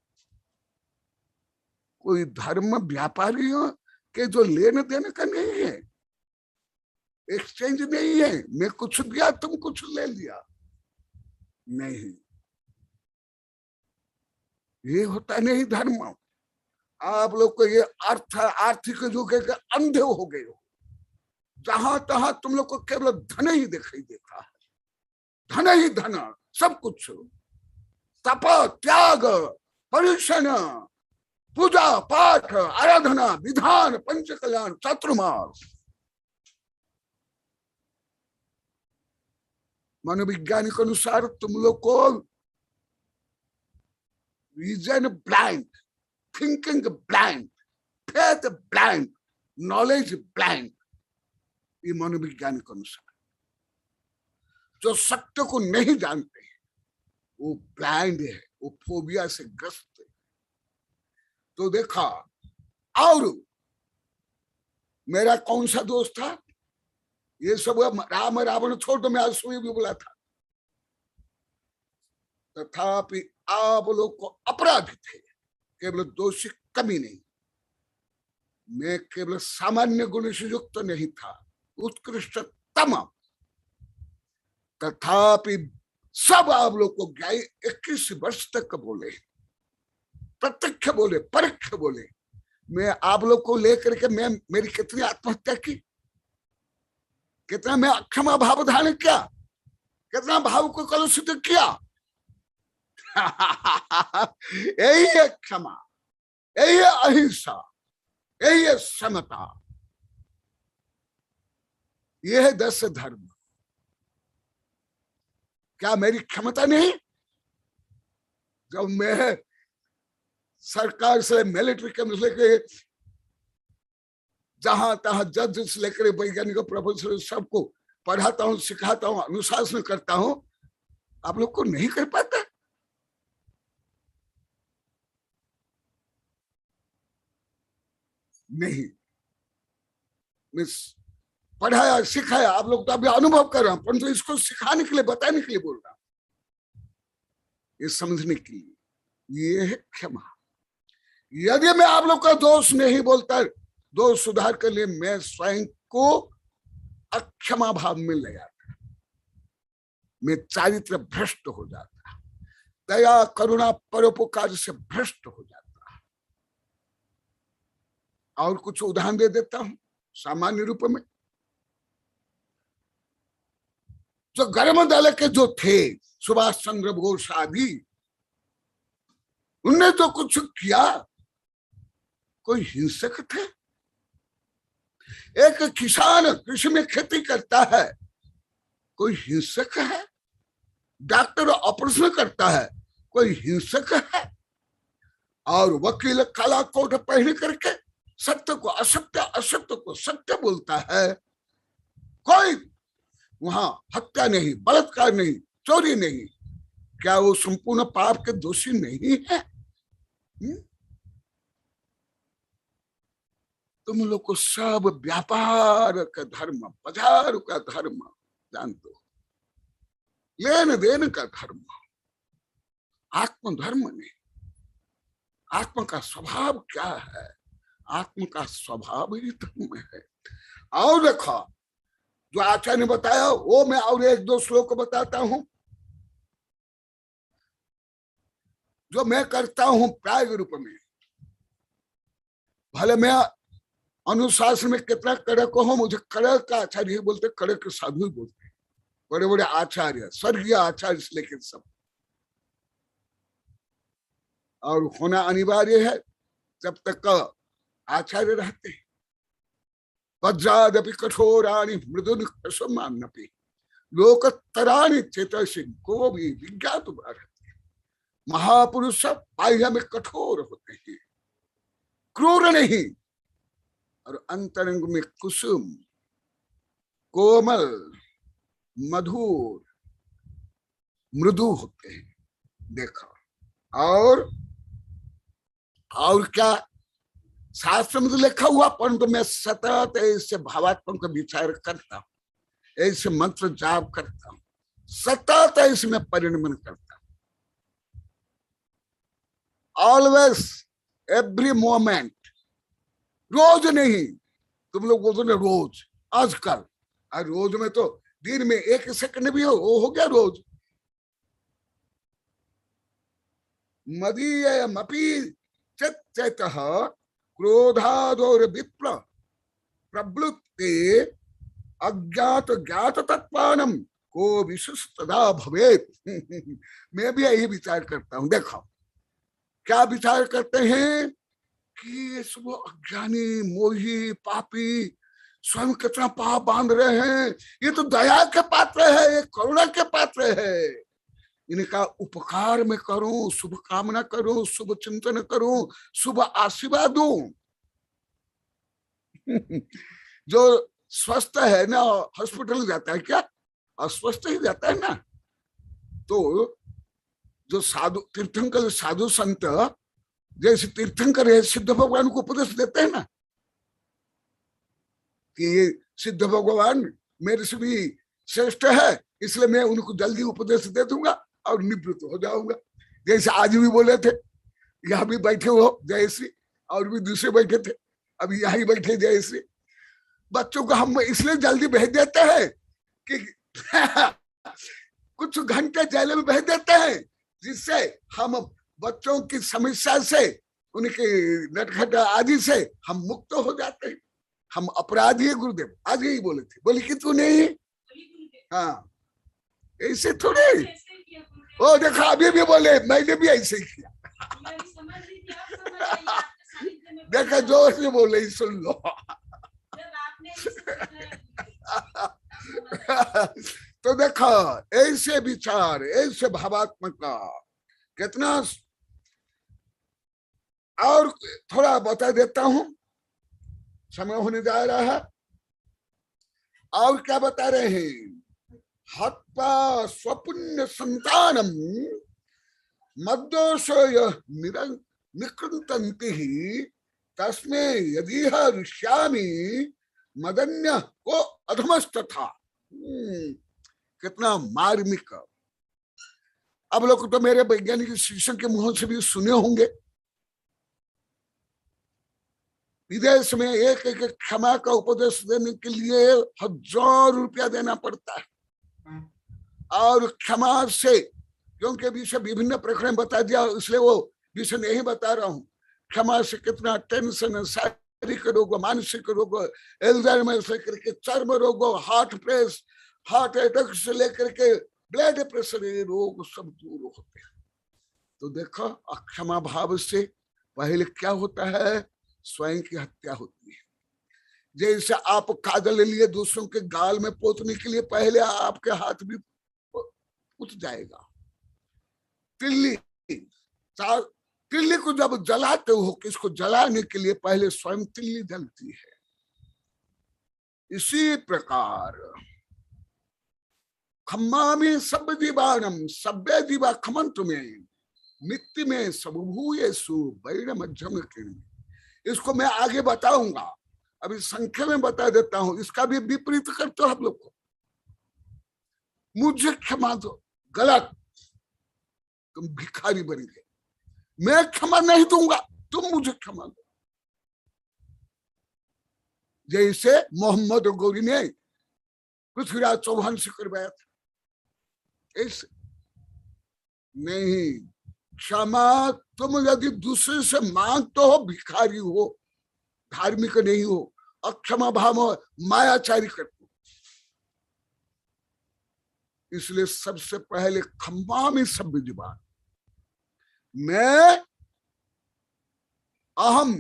Speaker 5: कोई धर्म व्यापारियों के जो लेने देने का नहीं है, एक्सचेंज नहीं है, मैं कुछ दिया तुम कुछ ले लिया, नहीं, ये होता नहीं धर्म। आप लोग को ये आर्थिक युग के अंधे हो गए हो, जहां तहां तुम लोग को केवल धन ही दिखाई देता है, धन ही धन, सब कुछ, तप, त्याग, परिश्रम, पूजा पाठ, आराधना, विधान, पंच कल्याण, चातुर्मास। मनोविज्ञान के अनुसार तुम लोग को reason blind, thinking blind, faith blind, knowledge blind, ये मनोविज्ञान के अनुसार जो सत्य को नहीं जानते हैं वो ब्लाइंड है, वो फोबिया से ग्रस्त है। तो देखा, और मेरा कौन सा दोस्त था, ये सब राम रावण छोड़ दो, मैं आज सुबह भी बोला था, तथापि आप लोग को अपराधी थे, केवल दोषी कमी नहीं। मैं केवल सामान्य गुण से युक्त नहीं था, उत्कृष्टतम, तथापि सब आप लोग को 21 वर्ष तक बोले, प्रत्यक्ष बोले, परोक्ष बोले। मैं आप लोग को लेकर के मैं मेरी कितनी आत्महत्या की, कितना मैं अक्षमा भाव धारण किया, कितना भाव को कलुषित किया। यही है क्षमा, यही है अहिंसा, यही है समता, यह है 10 धर्म। क्या मेरी क्षमता नहीं? जब मैं सरकार से, मिलिट्री के लेकर जहां तहां जज से लेकर वैज्ञानिक प्रोफेसर सबको पढ़ाता हूं, सिखाता हूं, अनुशासन करता हूं, आप लोग को नहीं कर पाता। नहीं, मैं पढ़ाया सिखाया, आप लोग तो अभी अनुभव कर रहे हैं, परंतु इसको सिखाने के लिए, बताने के लिए बोल रहा हूं, ये समझने के लिए। ये है क्षमा। यदि मैं आप लोग का दोष नहीं बोलता, दोष सुधार के लिए मैं स्वयं को अक्षमा भाव में ले जाता, मैं चारित्र भ्रष्ट हो जाता, दया करुणा परोपकार से भ्रष्ट हो जाता। और कुछ उदाहरण दे देता हूं सामान्य रूप में। जो गर्म दल के जो थे, सुभाष चंद्र बोस आदि, उनने तो कुछ किया, कोई हिंसक थे? एक किसान कृषि में खेती करता है, कोई हिंसक है? डॉक्टर ऑपरेशन करता है, कोई हिंसक है? और वकील काला कोट पहन करके सत्य को असत्य, असत्य को सत्य बोलता है, कोई वहां हत्या नहीं, बलात्कार नहीं, चोरी नहीं, क्या वो संपूर्ण पाप के दोषी नहीं है? तुम लोग को सब व्यापार का धर्म, बाजार का धर्म जानते हो, लेन देन का धर्म, आत्म धर्म नहीं। आत्मा का स्वभाव क्या है? आत्मा का स्वभाव ही धर्म है। और देखो, जो आचार्य ने बताया वो मैं और 1-2 श्लोक बताता हूं, जो मैं करता हूं प्राय रूप में। भले मैं अनुशासन में कितना कड़क हो, मुझे कड़क का आचार्य ही बोलते, कड़क के साधु ही बोलते, बड़े बड़े आचार्य, स्वर्गीय आचार्य से लेकर सब। और होना अनिवार्य है जब तक आचार्य रहते हैं। वज्रादपि कठोराणि मृदुनिकषमान्नपि लोकतराणि चेतसि को भी विज्ञात रहते। महापुरुष बाह्य में कठोर होते हैं, क्रूर नहीं, और अंतरंग में कुसुम, कोमल, मधुर मृदु होते हैं। देखो और क्या शास्त्र में तो लिखा हुआ, परंतु मैं सतत ऐसे भावात्मक का विचार करता हूं, ऐसे मंत्र जाप करता हूं, सतत इसमें परिणमन करता हूं। ऑलवेज, एवरी मोमेंट, रोज नहीं। तुम लोग बोलते ना रोज, आजकल रोज में तो दिन में 1 सेकंड भी हो गया रोज। मदीयमपि चेतः क्रोधादोर विप्र प्रवृत्ते अज्ञात ज्ञात तत्पानम को विशिष्टदा भवेत। मैं भी यही विचार करता हूं। देखो क्या विचार करते हैं कि ये सब अज्ञानी मोही पापी स्वयं कितना पाप बांध रहे हैं, ये तो दया के पात्र है, ये करुणा के पात्र है। इनका उपकार में करूं, शुभ कामना करूं, शुभ चिंतन करूं, शुभ आशीर्वाद दूं। जो स्वस्थ है ना हॉस्पिटल जाता है क्या? अस्वस्थ ही जाता है ना। तो जो साधु तीर्थंकर साधु संत जैसे तीर्थंकर है, सिद्ध भगवान को उपदेश देते हैं ना कि ये सिद्ध भगवान मेरे से भी श्रेष्ठ है, इसलिए मैं उनको जल्दी उपदेश दे दूंगा और निवृत्त हो जाऊंगा। जैसे आज भी बोले थे, यहाँ भी बैठे हो जयश्री, और भी दूसरे बैठे थे, अभी यहाँ ही बैठे जयश्री। बच्चों को हम इसलिए जल्दी भेज देते हैं कि कुछ घंटे जेल में भेज देते हैं, जिससे हम बच्चों की समस्या से, उनके नटखट आदि से हम मुक्त हो जाते हैं। हम अपराधी है गुरुदेव, आज यही बोले थे। बोले कि तू नहीं, हाँ ऐसे थोड़े। ओ देखा अभी भी बोले, मैंने भी ऐसे ही किया। देखा जोर से बोले, सुन लो। तो देखो ऐसे विचार, ऐसे भावात्मक कितना। और थोड़ा बता देता हूं, समय होने जा रहा है। और क्या बता रहे हैं? हत्वा स्वपुण्य संतानम मद्दोष निकृंतन्ति ही तस्मे यदि ऋष्यामि मदन्य को अधमस्तथा। कितना मार्मिक। अब लोग तो मेरे वैज्ञानिक शिक्षक के मुंह से भी सुने होंगे, विदेश में एक एक क्षमा का उपदेश देने के लिए 1000 रुपया देना पड़ता है। और क्षमा से, क्योंकि विषय विभिन्न प्रकरण बता दिया, इसलिए वो विषय नहीं बता रहा हूं। क्षमा से कितना टेंशन, शारीरिक रोग, मानसिक रोग, एल्जाइमर से लेकर के चर्म रोग, हार्ट अटैक से लेकर के ब्लड प्रेशर, ये रोग सब दूर होते हैं। तो देखो अक्षमा भाव से पहले क्या होता है? स्वयं की हत्या होती है। जैसे आप काजल लिए दूसरों के गाल में पोतने के लिए पहले आपके हाथ भी उठ जाएगा। तिल्ली को जब जलाते हो, किसको जलाने के लिए पहले स्वयं तिल्ली जलती है। इसी प्रकार खम्मामि सब जीवानम सभ्य जीवा खमंत में मित्ति में सबभूयेषु वैर मध्यम किण। इसको मैं आगे बताऊंगा, अभी संख्या में बता देता हूं। इसका भी विपरीत करते हो आप लोग को। मुझे क्षमा दो, गलत, तुम भिखारी बन गए। मैं क्षमा नहीं दूंगा, तुम मुझे क्षमा दो। जैसे मोहम्मद गौरी ने पृथ्वीराज चौहान से करवाया था, ऐसे नहीं। क्षमा तुम यदि दूसरे से मांगते हो, भिखारी हो, धार्मिक नहीं हो, अक्षमा भाव मायाचारी करते हो। इसलिए सबसे पहले खम्मामि सभ्य जीवान, मैं अहम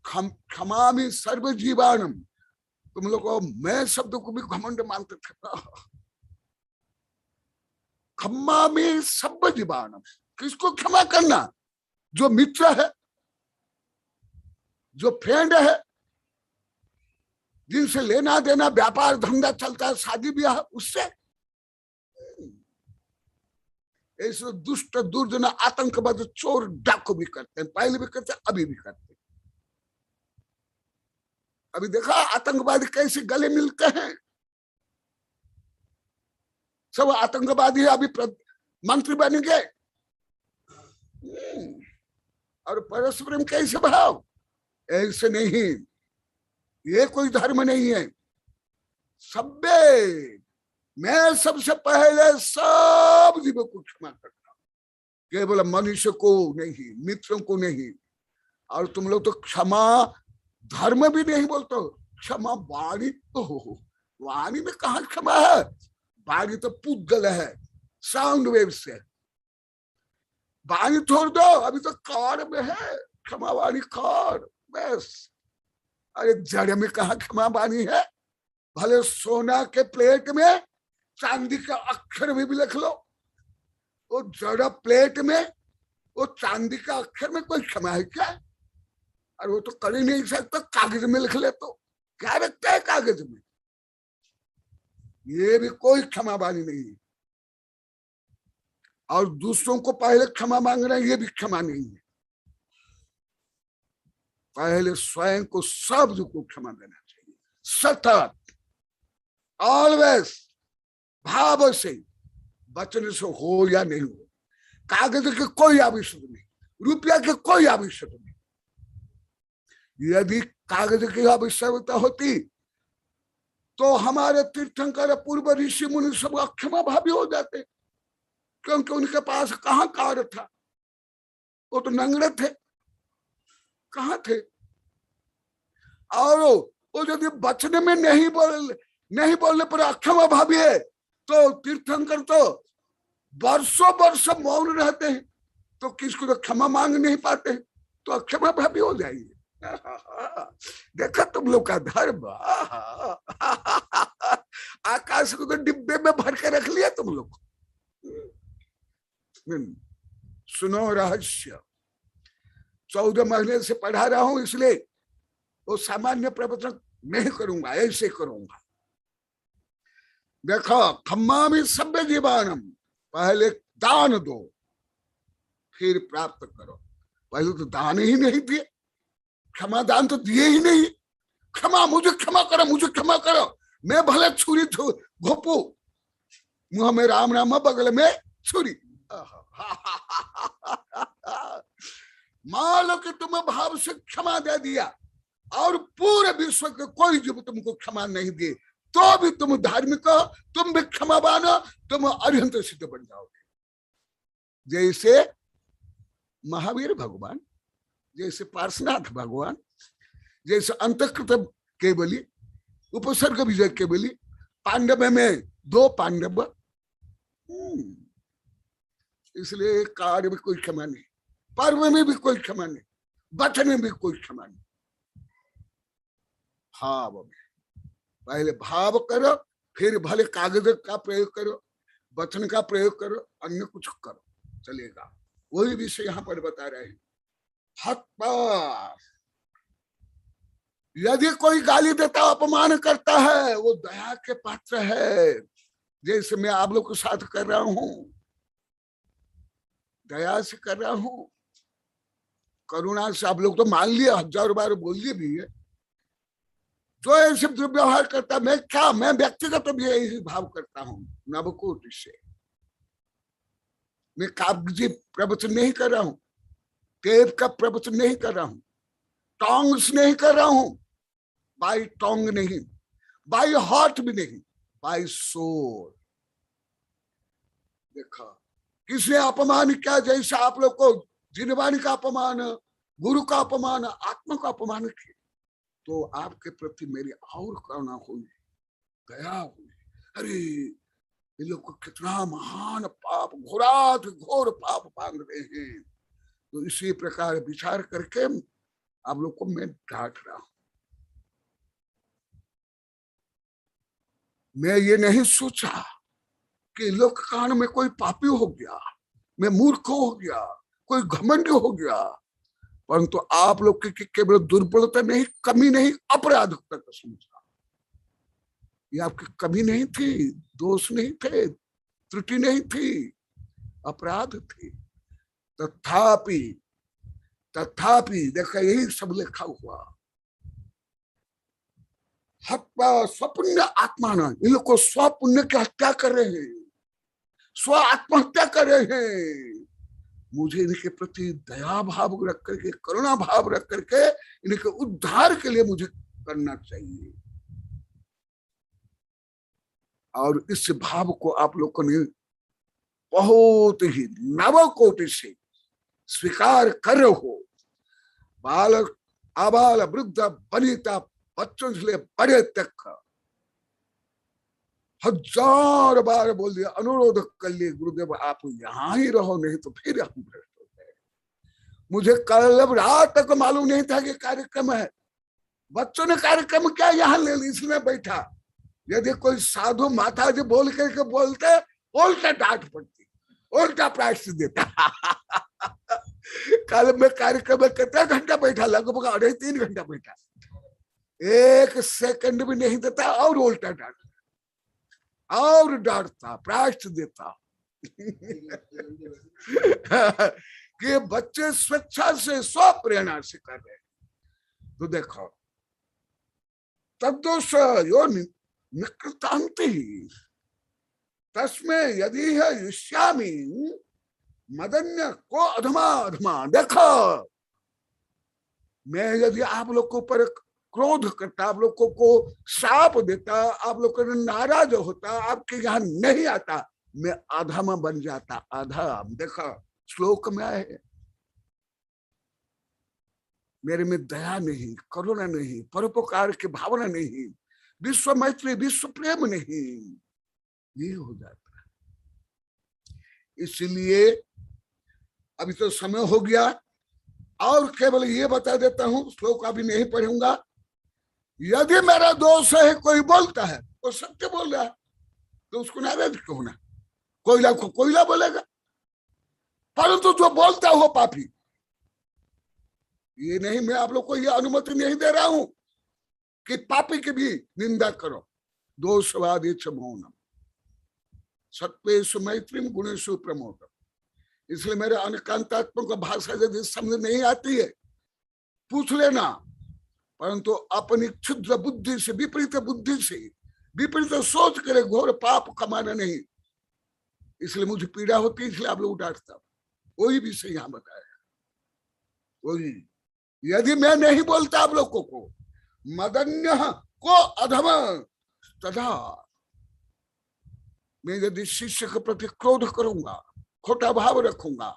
Speaker 5: क्षमामि सर्व जीवानम। तुम लोग मैं शब्द को भी घमंड मानते थे। खम्मामि सर्व जीवानम, किसको क्षमा करना? जो मित्र है, जो फ्रेंड है, जिनसे लेना देना व्यापार धंधा चलता है, शादी ब्याह, उससे ऐसे दुष्ट दुर्जन आतंकवाद चोर डाकू भी करते हैं, पहले भी करते हैं, अभी भी करते हैं। अभी देखा आतंकवादी कैसे गले मिलते हैं, सब आतंकवादी अभी मंत्री बन गए। और परस्परम कैसे भाव, ऐसे नहीं, ये कोई धर्म नहीं है। सभ्य मैं सबसे पहले सब जीवों को क्षमा करता हूं, केवल मनुष्य को नहीं, मित्रों को नहीं। और तुम लोग तो क्षमा धर्म भी नहीं बोलते हो, क्षमा वाणी तो हो, वाणी में कहा क्षमा है, वाणी तो पुद्गल है, साउंड वेव से। वाणी छोड़ दो, अभी तो कार में है क्षमा वाणी, कार बस। अरे जड़ में कहा क्षमा वाणी है, भले सोना के प्लेट में चांदी का अक्षर में भी लिख लो, वो जड़ प्लेट में वो चांदी का अक्षर में कोई क्षमा है क्या? और वो तो कर ही नहीं सकता, कागज में लिख ले तो क्या रखता है कागज में, ये भी कोई क्षमा वाणी नहीं है। और दूसरों को पहले क्षमा मांगना, ये भी क्षमा नहीं है। पहले स्वयं को सब को क्षमा देना चाहिए, सतत ऑलवेज, भाव से, वचन से हो या नहीं हो। कागज की कोई आवश्यकता नहीं, रुपया की कोई आवश्यकता नहीं। यदि कागज की आवश्यकता होती तो हमारे तीर्थंकर पूर्व ऋषि मुनि सब अक्षमा भावी हो जाते, क्योंकि उनके पास कहाँ कार्य था, वो तो नंगड़े थे, कहाँ थे। और वो यदि वचन में नहीं बोलने पर अक्षमा भावी है, तो तीर्थंकर तो वर्षों वर्ष मौन रहते हैं, तो किसको तो क्षमा मांग नहीं पाते, तो अक्षमा भावी हो जाएंगे। देखा तुम लोग का धर्म, आकाश को तो डिब्बे में भर के रख लिया तुम लोग। सुनो रहस्य, 14 महीने से पढ़ा रहा हूं, इसलिए वो सामान्य प्रवचन नहीं करूंगा, ऐसे करूंगा। देखो, खम्मा में सभ्य जीवानम, पहले दान दो फिर प्राप्त करो। पहले तो दान ही नहीं दिए, क्षमा दान तो दिए ही नहीं। क्षमा, मुझे क्षमा करो, मुझे क्षमा करो, मैं भले छुरी घोपू, मुंह में राम राम, बगल में छुरी। मान लो कि तुम्हें भाव से क्षमा दे दिया और पूरे विश्व के कोई जीव तुमको क्षमा नहीं दिए, तो भी तुम धार्मिक हो, तुम भी क्षमावान हो, तुम अरिहंत सिद्ध बन जाओगे। जैसे महावीर भगवान, जैसे पार्श्वनाथ भगवान, जैसे अंतकृत केवली, उपसर्ग विजय केवली, पांडव में 2 पांडव। इसलिए कार्य में कोई क्षमा नहीं, पर्व में भी कोई क्षमा नहीं, वचन में भी कोई क्षमा नहीं। भाव में पहले भाव करो, फिर भले कागज का प्रयोग करो, वचन का प्रयोग करो, अन्य कुछ करो, चलेगा। वही विषय यहाँ पर बता रहे हैं। हत्या, यदि कोई गाली देता, अपमान करता है, वो दया के पात्र है, जैसे मैं आप लोग के साथ कर रहा हूं, दया से कर रहा हूं, करुणा से। आप लोग तो मान लिया, 1000 बार बोलिए भी है। जो ऐसे दुर्व्यवहार करता, मैं व्यक्तिगत तो भी यही भाव करता हूं, नवकोट से। मैं कागजी प्रवचन नहीं कर रहा हूं, टेप का प्रवचन नहीं कर रहा हूं, टोंग्स नहीं कर रहा हूं, बाय टोंग नहीं, बाय हार्ट भी नहीं, बाय सोल। देखा, किसने अपमान किया? जैसे आप लोग को जिनवाणी का अपमान, गुरु का अपमान, आत्मा का अपमान किया, तो आपके प्रति मेरी और करुणा हुई, दया हुई। अरे ये लोग को कितना महान पाप, घोर पाप मांग रहे हैं। तो इसी प्रकार विचार करके आप लोग को मैं डांट रहा हूं। मैं ये नहीं सोचा कि लोक कान में कोई पापी हो गया, मैं मूर्ख हो गया, कोई घमंड हो गया, परंतु आप लोग की केवल दुर्बलता नहीं, कमी नहीं, अपराधकता का समझा। ये आपकी कमी नहीं थी, दोष नहीं थे, त्रुटि नहीं थी, अपराध थे। तथापि तथापि देखा यही सब लिखा हुआ, हत्या स्वपुण्य आत्मा न, इन लोग को स्वपुण्य की हत्या कर रहे हैं, स्व आत्महत्या कर रहे हैं। मुझे इनके प्रति दया भाव रख करके, करुणा भाव रख करके इनके उद्धार के लिए मुझे करना चाहिए। और इस भाव को आप लोगों ने बहुत ही नवकोटि से स्वीकार कर रहे हो। बालक आबाल वृद्ध वनिता बच्चों से बड़े तक हजार बार बोल दिया, अनुरोध कर लिए गुरुदेव आप यहाँ ही रहो, नहीं तो फिर हम भ्रष्ट हो गए। मुझे कल रात तक मालूम नहीं था कि कार्यक्रम है। बच्चों ने कार्यक्रम क्या यहाँ ले ली, इसमें बैठा। यदि कोई साधु माता जी बोल करके बोलते, उल्टा डांट पड़ती, उल्टा प्रायश्चित देता। कल मैं कार्यक्रम में कितना घंटा बैठा, लगभग 2.5-3 घंटा बैठा, 1 सेकंड भी नहीं देता और उल्टा डांटता और डांटता, प्रायश्चित देता। कि बच्चे स्वेच्छा से स्व प्रेरणा से कर रहे। तो देखो तद्दोष यो निकृतांति तस्में यदि है युष्यामि मदन्य को अधमा अधमा। देखो मैं यदि आप लोग के ऊपर क्रोध करता, आप लोगों को शाप देता, आप लोग को नाराज होता, आपके यहाँ नहीं आता, मैं अधम बन जाता। अधम देखो श्लोक में आए, मेरे में दया नहीं, करुणा नहीं, परोपकार की भावना नहीं, विश्व मैत्री विश्व प्रेम नहीं, ये हो जाता है। इसलिए अभी तो समय हो गया और केवल ये बता देता हूं, श्लोक अभी नहीं पढ़ूंगा। यदि मेरा दोष है, कोई बोलता है वो सत्य बोल रहा है, तो उसको नाराज क्यों होना? कोयला को कोयला बोलेगा, परंतु जो बोलता हो पापी, ये नहीं, मैं आप लोग को ये अनुमति नहीं दे रहा हूं कि पापी की भी निंदा करो। दोषवादी च मौनम सत्वेषु मैत्रीम गुणेषु प्रमोदम। इसलिए मेरे अनकांतात्मक भाषा यदि समझ नहीं आती है पूछ लेना, परंतु अपनी क्षुद्र बुद्धि से, विपरीत बुद्धि से, विपरीत सोच करे घोर पाप कमाना नहीं। इसलिए मुझे पीड़ा होती है, इसलिए आप लोग डांटता। वही विषय यहाँ बताया, वही। यदि मैं नहीं बोलता आप लोगों को मदन्य को अधम तथा, मैं यदि शिष्य के प्रति क्रोध करूंगा, खोटा भाव रखूंगा,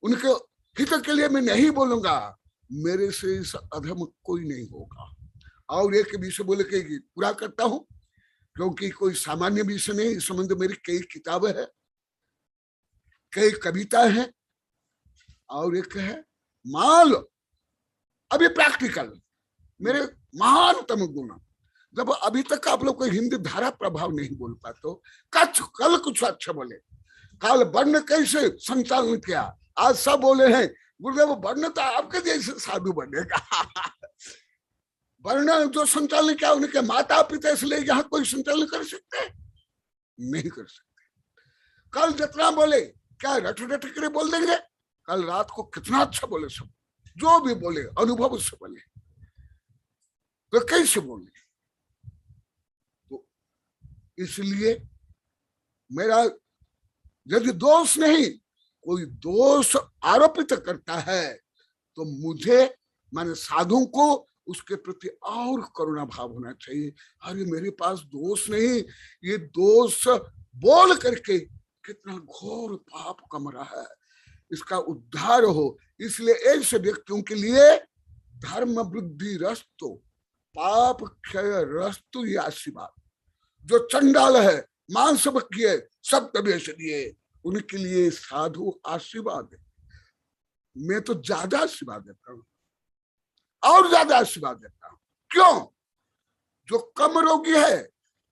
Speaker 5: उनके हित के लिए मैं नहीं बोलूंगा, मेरे से इस अधम कोई नहीं होगा। और एक विषय बोले के पूरा करता हूं, क्योंकि कोई सामान्य विषय नहीं, इस संबंध मेरी कई किताबें हैं, कई कविता है, और एक है माल। अभी प्रैक्टिकल मेरे महानतम गुण। जब अभी तक आप लोग को हिंदी धारा प्रभाव नहीं बोल पाते, कल कुछ अच्छा बोले, कल वर्ण कैसे संचालन किया, आज सब बोले हैं गुरुदेव वर्ण तो आपके जैसे साधु बनेगा। वर्ण जो संचालन किया उनके माता पिता, इसलिए यहाँ कोई संचालन कर सकते नहीं कर सकते। कल जितना बोले क्या रट रट कर बोल देंगे? कल रात को कितना अच्छा बोले, सब जो भी बोले अनुभव से बोले, तो कैसे बोले? तो इसलिए मेरा यदि दोष नहीं, कोई दोष आरोपित करता है तो मुझे, माने साधु को उसके प्रति और करुणा भाव होना चाहिए। अरे मेरे पास दोष नहीं, ये दोष बोल करके कितना घोर पाप कम रहा है, इसका उद्धार हो। इसलिए ऐसे व्यक्तियों के लिए धर्म वृद्धि रस्तु पाप क्षय रस्तु ये आशीर्वाद। जो चंडाल है, मांस भक्षी, सब तबेश दिए, उनके लिए साधु आशीर्वाद है। मैं तो ज्यादा आशीर्वाद देता हूँ और ज्यादा आशीर्वाद देता हूँ। क्यों? जो कम रोगी है,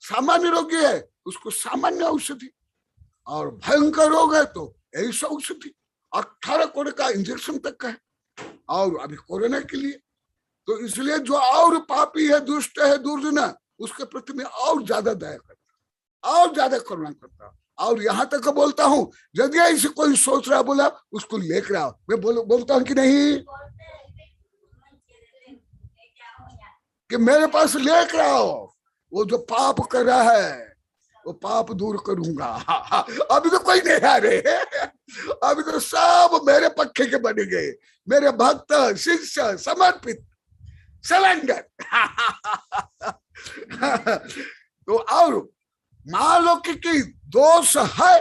Speaker 5: सामान्य रोगी है, उसको सामान्य औषधि, और भयंकर रोग है तो ऐसा औषधि। 18 करोड़ का इंजेक्शन तक का है, और अभी कोरोना के लिए। तो इसलिए जो और पापी है, दुष्ट है, दुर्जन है, उसके प्रति में और ज्यादा दया करता, और ज्यादा करुणा करता, और यहाँ तक बोलता हूं, यदि ऐसे कोई सोच रहा बोला उसको लेकर आओ। मैं बोलता हूं कि नहीं कि मेरे पास लेकर आओ, वो जो पाप कर रहा है वो पाप दूर करूंगा। अभी तो कोई नहीं आ रहे, अभी तो सब मेरे पक्के के बने गए, मेरे भक्त शिष्य समर्पित सरेंडर। तो और मान लो कि दोष है,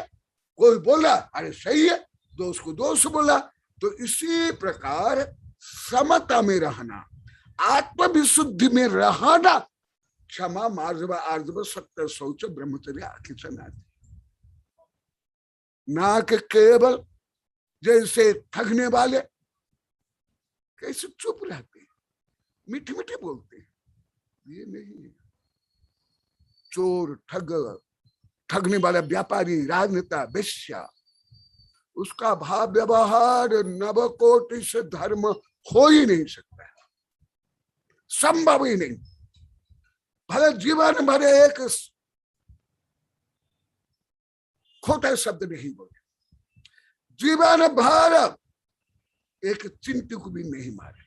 Speaker 5: कोई बोला अरे सही है, दोष को दोष बोला, तो इसी प्रकार समता में रहना, आत्मविशुद्धि में रहना, क्षमा मार्जव आर्जव सत्य शौच ब्रह्मचर्य आखिर ना कि केवल जैसे ठगने वाले कैसे चुप रहते, मीठे मीठे बोलते, ये नहीं। चोर, ठगने वाला व्यापारी, राजनेता, वेश्या, उसका भाव व्यवहार नवकोटि से धर्म हो ही नहीं सकता, संभव ही नहीं। भले जीवन भर एक खोटा शब्द नहीं बोले, जीवन भर एक चिंटी को भी नहीं मारे,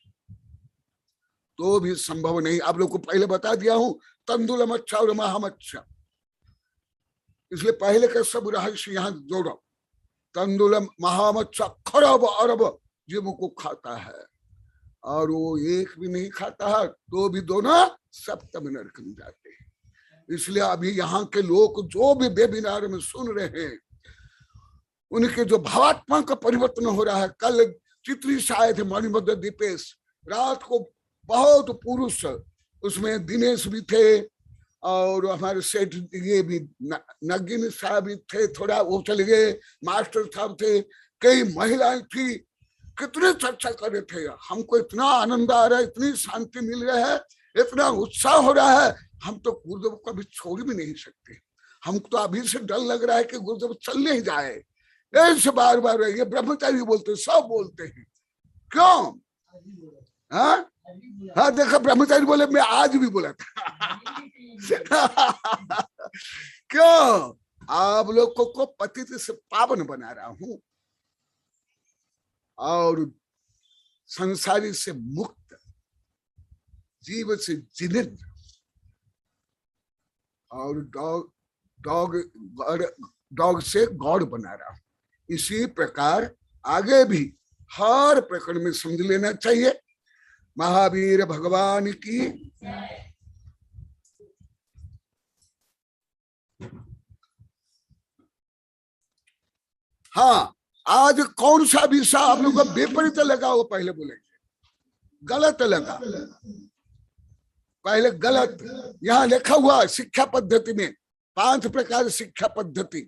Speaker 5: तो भी संभव नहीं। आप लोग को पहले बता दिया हूं, तंदुलम अच्छा और महाम अच्छा, इसलिए पहले का सब रहस्य यहां जोड़ो। तंदुलम महाम अच्छा खरब अरब जीवों को खाता है, और वो एक भी नहीं खाता है, तो भी दोनों सप्तम नरक में जाते हैं। इसलिए अभी यहाँ के लोग जो भी वेबिनार में सुन रहे हैं, उनके जो भावात्मा का परिवर्तन हो रहा है। कल चित्री से आए थे मणिभद्र दीपेश, रात को बहुत पुरुष, उसमें दिनेश भी थे और हमारे सेठ ये भी नगीन साहब भी थे, थोड़ा वो चले गए, मास्टर साहब थे, कई महिलाएं थी, कितने चर्चा कर रहे थे। हमको इतना आनंद आ रहा है, इतनी शांति मिल रहा है, इतना उत्साह हो रहा है, हम तो गुरुदेव को अभी छोड़ भी नहीं सकते। हमको तो अभी से डर लग रहा है कि गुरुदेव चल नहीं जाए, ऐसे बार बार ये ब्रह्मचारी बोलते, सब बोलते हैं, क्यों? हाँ देखा, ब्रह्मचारी बोले, मैं आज भी बोला था। क्यों? आप लोगों को पतित से पावन बना रहा हूं और संसारी से मुक्त, जीव से जिनेन्द्र, और डॉग से गॉड बना रहा हूं। इसी प्रकार आगे भी हर प्रकरण में समझ लेना चाहिए। महावीर भगवान की हाँ, आज कौन सा विषय आप लोग को विपरीत लगा वो पहले बोलेंगे, गलत लगा पहले गलत। यहाँ लिखा हुआ शिक्षा पद्धति में 5 प्रकार शिक्षा पद्धति,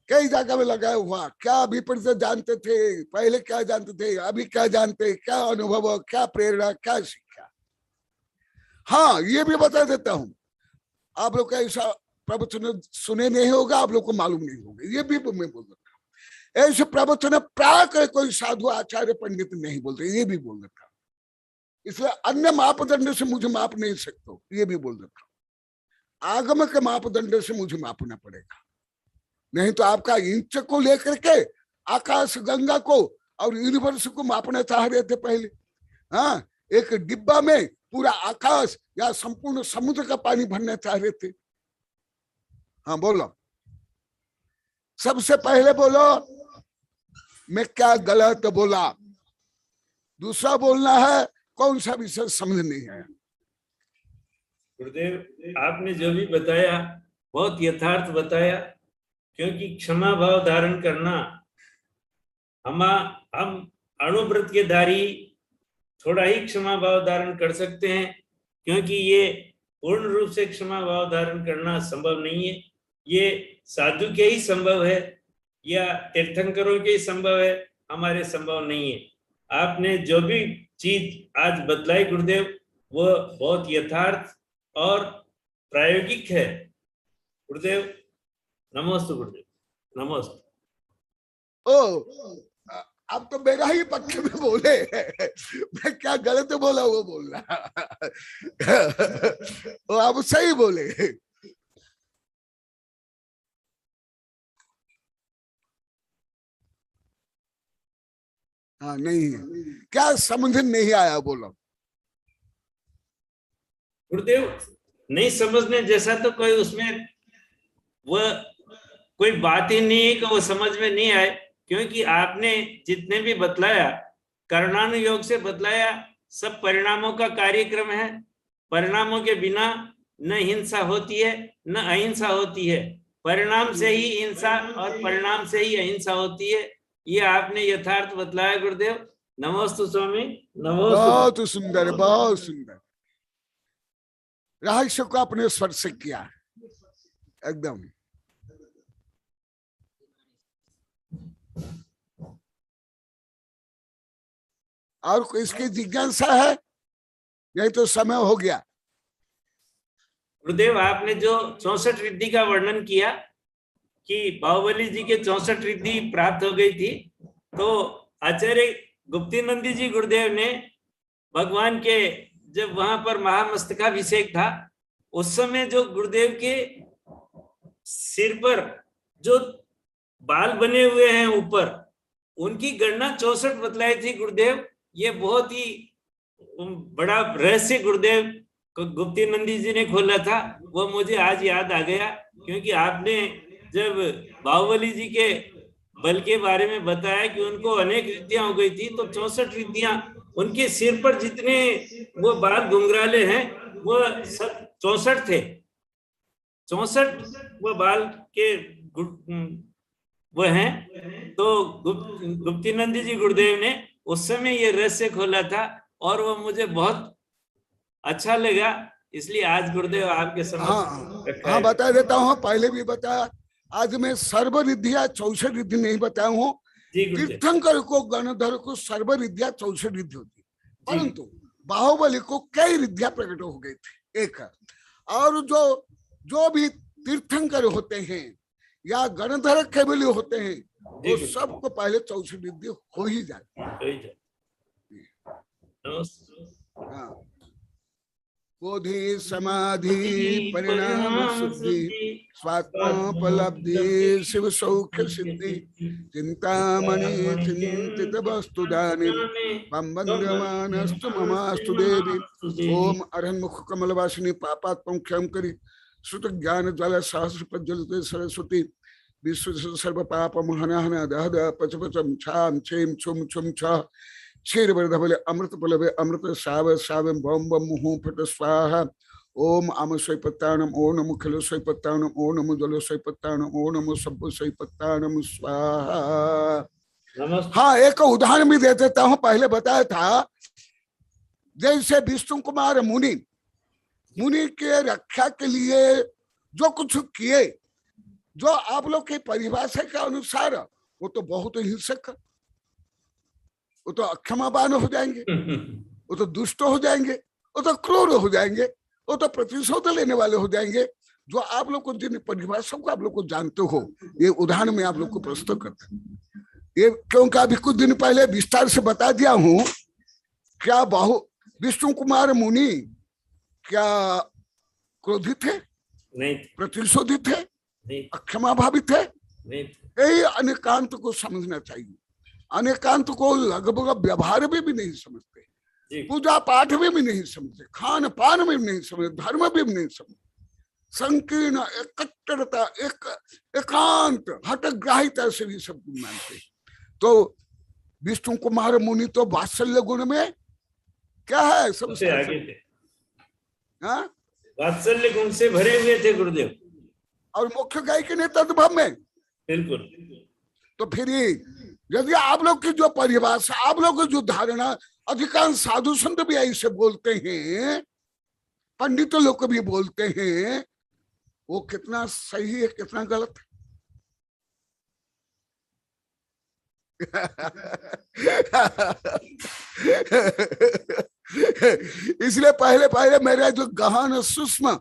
Speaker 5: कई जगह में लगाया हुआ। क्या विपरीत जानते थे, पहले क्या जानते थे, अभी क्या जानते, क्या अनुभव, क्या प्रेरणा, क्या शिक्षा। हाँ, ये भी बता देता हूं, आप लोग का ऐसा प्रवचन सुने नहीं होगा, आप लोग को मालूम नहीं होगा, ये भी मैं बोल देता हूँ। ऐसे प्रवचन प्राय कोई साधु आचार्य पंडित नहीं बोलते, ये भी बोल देता हूँ। इसलिए अन्य मापदंड से मुझे माप नहीं सकते, ये भी बोल देता हूँ। आगम के मापदंड से मुझे मापना पड़ेगा, नहीं तो आपका इंच को लेकर के आकाश गंगा को और यूनिवर्स को मापना चाह रहे थे पहले। हाँ, एक डिब्बा में पूरा आकाश या संपूर्ण समुद्र का पानी भरना चाह रहे थे। हाँ बोलो, सबसे पहले बोलो मैं क्या गलत बोला, दूसरा बोलना है कौन सा विषय समझ नहीं है।
Speaker 6: गुरुदेव, आपने जो भी बताया बहुत यथार्थ बताया, क्योंकि क्षमा भाव धारण करना, हम अणुव्रत के धारी थोड़ा ही क्षमा भाव धारण कर सकते हैं, क्योंकि ये पूर्ण रूप से क्षमा भाव धारण करना संभव नहीं है। ये साधु के ही संभव है या तीर्थंकरों के ही संभव है, हमारे संभव नहीं है। आपने जो भी चीज आज बतलाई गुरुदेव, वो बहुत यथार्थ और प्रायोगिक है। गुरुदेव नमस्ते, गुरुदेव नमस्ते।
Speaker 5: ओ, अब तो मेरा ही पक्ष में बोले, मैं क्या गलत बोला वो बोल रहा। वो आप सही बोले। हाँ नहीं है, क्या समझ नहीं आया बोलो।
Speaker 6: गुरुदेव नहीं समझने जैसा तो कोई उसमें वह कोई बात ही नहीं है कि वो समझ में नहीं आए, क्योंकि आपने जितने भी बतलाया कर्णानुयोग से बतलाया, सब परिणामों का कार्यक्रम है। परिणामों के बिना न हिंसा होती है न अहिंसा होती है, परिणाम से ही हिंसा और परिणाम से ही अहिंसा होती है। ये आपने यथार्थ बतलाया गुरुदेव। नमोस्तु स्वामी, नमोस्तु।
Speaker 5: बहुत सुंदर, बहुत सुंदर। रहस्य को अपने स्वर से किया एकदम। और कोई इसकी जिज्ञासा है? नहीं तो समय हो गया।
Speaker 6: गुरुदेव आपने जो 64 रिद्धि का वर्णन किया कि बाहुबली जी के 64 रिद्धि प्राप्त हो गई थी, तो आचार्य गुप्तिनंदी जी गुरुदेव ने भगवान के जब वहां पर महामस्तकाभिषेक था, उस समय जो गुरुदेव के सिर पर जो बाल बने हुए हैं ऊपर, उनकी गणना 64 बतलाई थी गुरुदेव। ये बहुत ही बड़ा रहस्य गुरुदेव गुप्तिनंदी जी ने खोला था, वो मुझे आज याद आ गया। क्योंकि आपने जब बाहुबली जी के बल के बारे में बताया कि उनको अनेक रिद्धियां हो गई थी, तो 64 रिद्धियां उनके सिर पर जितने वो बाल घुंघराले हैं वो सब 64 थे। 64 वो बाल के वो हैं। तो गुप्तिनंदी जी गुरुदेव ने उस समय ये रहस्य खोला था और वो मुझे बहुत अच्छा लगा, इसलिए आज गुरुदेव आपके समक्ष
Speaker 5: हाँ बता देता हूँ, पहले भी बताया। आज मैं सर्व रिद्धिया 64 रिद्धि नहीं बताया हूँ। तीर्थंकर को गणधर को सर्व रिद्धिया 64 रिद्धि होती, परंतु बाहुबली को कई रिद्धियां प्रकट हो गई थी एक। और जो भी तीर्थंकर होते हैं या गणधर केवल होते हैं, वो सबको पहले 64 रिद्धि हो ही जाती है। बोधि समाधि परिणाम शुद्धि स्वात्मोपलब्धि शिव सौख्य सिद्धि चिंतामणि चिंतित वस्तुदानि वंदमानस्तु ममास्तु देवी। ओम अरहन्मुख कमलवासिनी पापात्मं क्षम करी श्रुत ज्ञान ज्वाला सहस्र प्रज्वलित सरस्वती विश्व सर्व पाप महनहन दह दह पच पचम छाम छेम छुम छुम छ क्षीर बले अमृत पलवे अमृत साव साव बम बम मुहू फट स्वाहा। ओम आम स्वैपत्ताणम ओ नमो खिल स्वैपत्ताणम ओ नमो जल स्वैपत्ताणम ओ नमो सब स्वैपत्ताणम स्वाहा। हाँ, एक उदाहरण भी दे देता हूँ। पहले बताया था जैसे विष्णु कुमार मुनि के रक्षा के लिए जो कुछ किए, जो आप लोग की परिभाषा के अनुसार वो तो बहुत हिंसक, वो तो अक्षमावान हो जाएंगे, वो तो दुष्ट हो जाएंगे, वो तो क्रूर हो जाएंगे, वो तो प्रतिशोध लेने वाले हो जाएंगे। जो आप लोग को जिन परिभाषाओं को आप लोग को जानते हो, ये उदाहरण में आप लोग को प्रस्तुत करते हैं। ये क्योंकि अभी कुछ दिन पहले विस्तार से बता दिया हूं। क्या विष्णु कुमार मुनि क्या क्रोधित थे? नहीं। प्रतिशोधित थे? नहीं। अक्षमाभावित थे? नहीं। यही अनेकांत को समझना चाहिए। अनेकांत को लगभग व्यवहार में भी नहीं समझते, पूजा पाठ में भी नहीं समझते, खान पान में भी नहीं समझते, धर्म में भी नहीं समझते। संकीर्ण एकट्ठता, एकांत हठग्राहिता से भी सब मानते। तो विष्णु कुमार मुनि तो वात्सल्य गुण में क्या है, सबसे आगे थे। हाँ,
Speaker 6: वात्सल्य गुण से भरे हुए थे गुरुदेव,
Speaker 5: और मुख्य गायकी ने तद्भव में।
Speaker 6: बिल्कुल।
Speaker 5: तो फिर यदि आप लोग की जो परिभाषा, आप लोग की जो धारणा, अधिकांश साधु संत भी ऐसे बोलते हैं, पंडित लोग भी बोलते हैं, वो कितना सही है कितना गलत है। इसलिए पहले मेरा जो गहन सूक्ष्म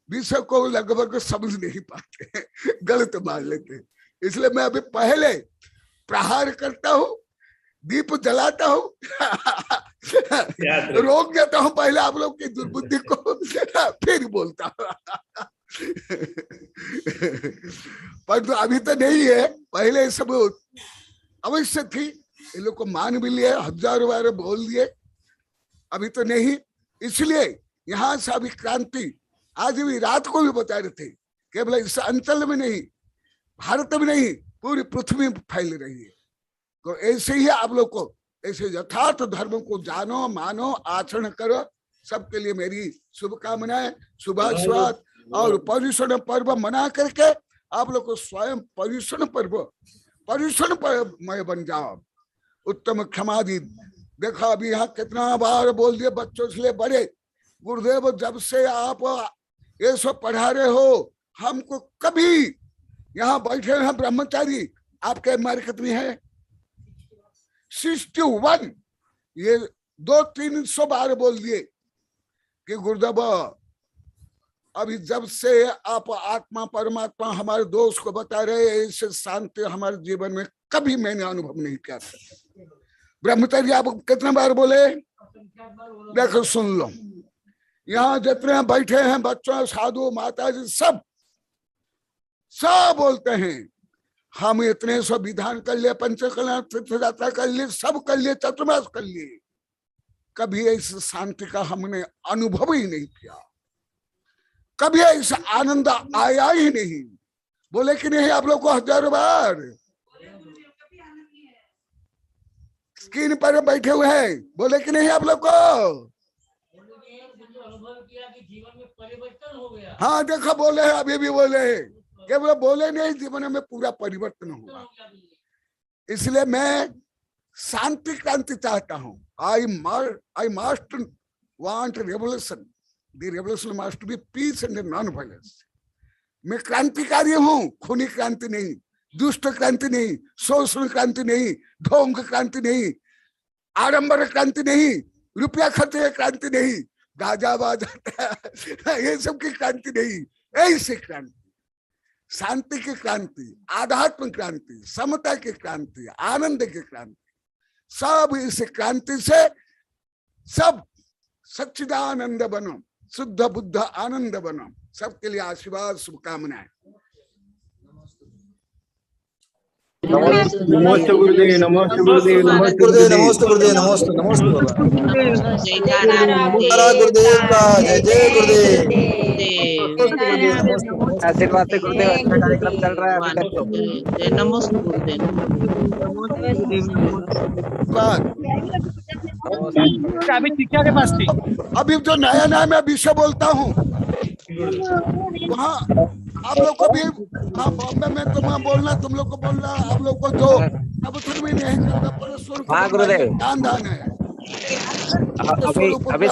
Speaker 5: विषय को लगभग समझ नहीं पाते, गलत मान लेते। इसलिए मैं अभी पहले प्रहार करता हूँ, दीप जलाता हूँ, रोक देता हूँ पहले आप लोग की दुर्बुद्धि को, फिर बोलता हूँ। पर तो अभी तो नहीं है, पहले सब अवश्य थी। ये लोग को मान भी लिए, हजारों बार बोल दिए, अभी तो नहीं। इसलिए यहाँ से अभी क्रांति आज भी रात को भी बता रहे थे, केवल इस अंचल में नहीं, भारत में नहीं, पूरी पृथ्वी में फैल रही है। तो ऐसे ही आप लोग को ऐसे यथार्थ धर्म को जानो, मानो, आचरण करो। सबके लिए मेरी शुभकामनाएं, शुभाशीर्वाद। और पर्युषण पर्व मना करके आप लोग को स्वयं पर्युषण पर्वमय बन जाओ। उत्तम क्षमादि। देखो अभी यहाँ कितना बार बोल दिए, बच्चों से ले बड़े। गुरुदेव जब से आप ये सब पढ़ा रहे हो, हमको कभी यहाँ बैठे हैं ब्रह्मचारी, आपके मार्केट में है 61, ये 200-300 बार बोल दिए कि गुरुदेव अभी जब से आप आत्मा परमात्मा हमारे दोस्त को बता रहे, ऐसे शांति हमारे जीवन में कभी मैंने अनुभव नहीं किया था। ब्रह्मचारी आप कितने बार बोले, देखो सुन लो। यहाँ जितने बैठे हैं बच्चों, साधु, माता जी, सब बोलते हैं हम इतने सब विधान कर लिए, पंचकल्याण तीर्थ यात्रा कर लिए, सब कर लिए, चतुर्मास कर लिए, कभी इस शांति का हमने अनुभव ही नहीं किया, कभी ऐसा आनंद आया ही नहीं। बोले कि नहीं आप लोग को हजारों बार स्क्रीन पर बैठे हुए हैं, बोले कि नहीं आप लोग को? हाँ देखो बोले हैं, अभी भी बोले हैं, केवल बोले नहीं, जीवन में पूरा परिवर्तन हुआ। इसलिए मैं शांति क्रांति चाहता हूँ। I must want revolution. The revolution must be peace and non-violence. मैं क्रांतिकारी हूँ, खूनी क्रांति नहीं, दुष्ट क्रांति नहीं, शोषण क्रांति नहीं, ढोंग क्रांति नहीं, आडंबर क्रांति नहीं, रुपया खर्चे क्रांति नहीं, गाजा बाजा ये सब की क्रांति नहीं। ऐसी क्रांति, शांति की क्रांति, आध्यात्म क्रांति, समता की क्रांति, आनंद की क्रांति, सब इस क्रांति से सब सच्चिदानंद बनो, शुद्ध बुद्ध आनंद बनो। सबके लिए आशीर्वाद, शुभकामनाएं।
Speaker 7: नमस्ते गुरुदेव, नमस्ते गुरुदेव, नमस्ते गुरुदेव, नमस्ते गुरुदेव, नमस्ते नमस्ते गुरुदेव का जय जय गुरुदेव। आशीर्वाद से गुरुदेव, अच्छा कार्यक्रम चल रहा है अभी तक।
Speaker 8: नमस्ते गुरुदेव।
Speaker 7: अभी शिक्षा के पास थी।
Speaker 5: अभी जो नया मैं विषय बोलता हूँ वहाँ आप लोग को भी, हाँ बॉम्बे में तुम्हें बोलना, तुम लोग को बोलना, आप लोग को जो अब तुम भी नहीं करता, परमेश्वर गुरुदेव दान है।
Speaker 7: अभी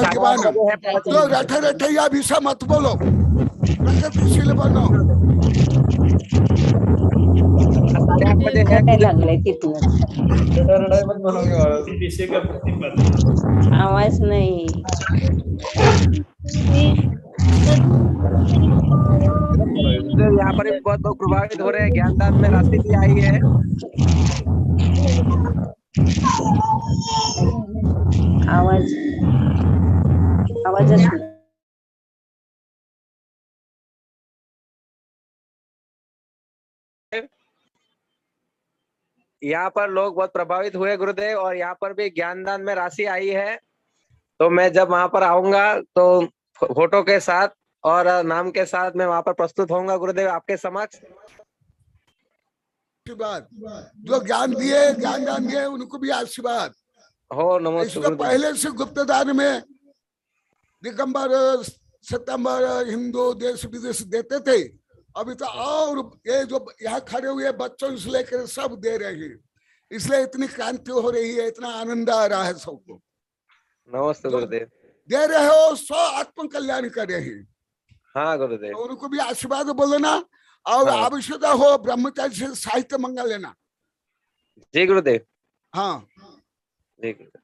Speaker 5: जो रटे रटे या विषय मत बोलो, प्रगतिशील बनो।
Speaker 8: आवाज नहीं।
Speaker 7: यहाँ पर बहुत लोग प्रभावित हो रहे हैं, ज्ञानदान में राशि भी आई है।
Speaker 8: आवाज
Speaker 7: यहाँ पर लोग बहुत प्रभावित हुए गुरुदेव, और यहाँ पर भी ज्ञानदान में राशि आई है। तो मैं जब वहां पर आऊंगा तो फोटो के साथ और नाम के साथ मैं वहां पर प्रस्तुत होऊंगा गुरुदेव आपके समक्ष।
Speaker 5: आशीर्वाद जो ज्ञान दान दिए उनको भी आशीर्वाद
Speaker 7: हो। नमस्ते।
Speaker 5: पहले से गुप्तदान में दिगंबर सितंबर हिंदू देश विदेश देते थे, अभी तो और ये जो यहाँ खड़े हुए बच्चों से लेकर सब दे रहे हैं, इसलिए इतनी क्रांति हो रही है, इतना आनंद आ रहा है सबको।
Speaker 7: नमस्ते गुरुदेव।
Speaker 5: दे रहे हो सो आत्म कल्याण कर रहे हैं।
Speaker 7: हाँ गुरुदेव।
Speaker 5: तो उनको भी आशीर्वाद बोलना, और
Speaker 7: हाँ।
Speaker 5: आवश्यकता हो ब्रह्मचारी से साहित्य मंगा लेना।
Speaker 7: जी गुरुदेव।
Speaker 5: हाँ
Speaker 7: जी गुरुदेव।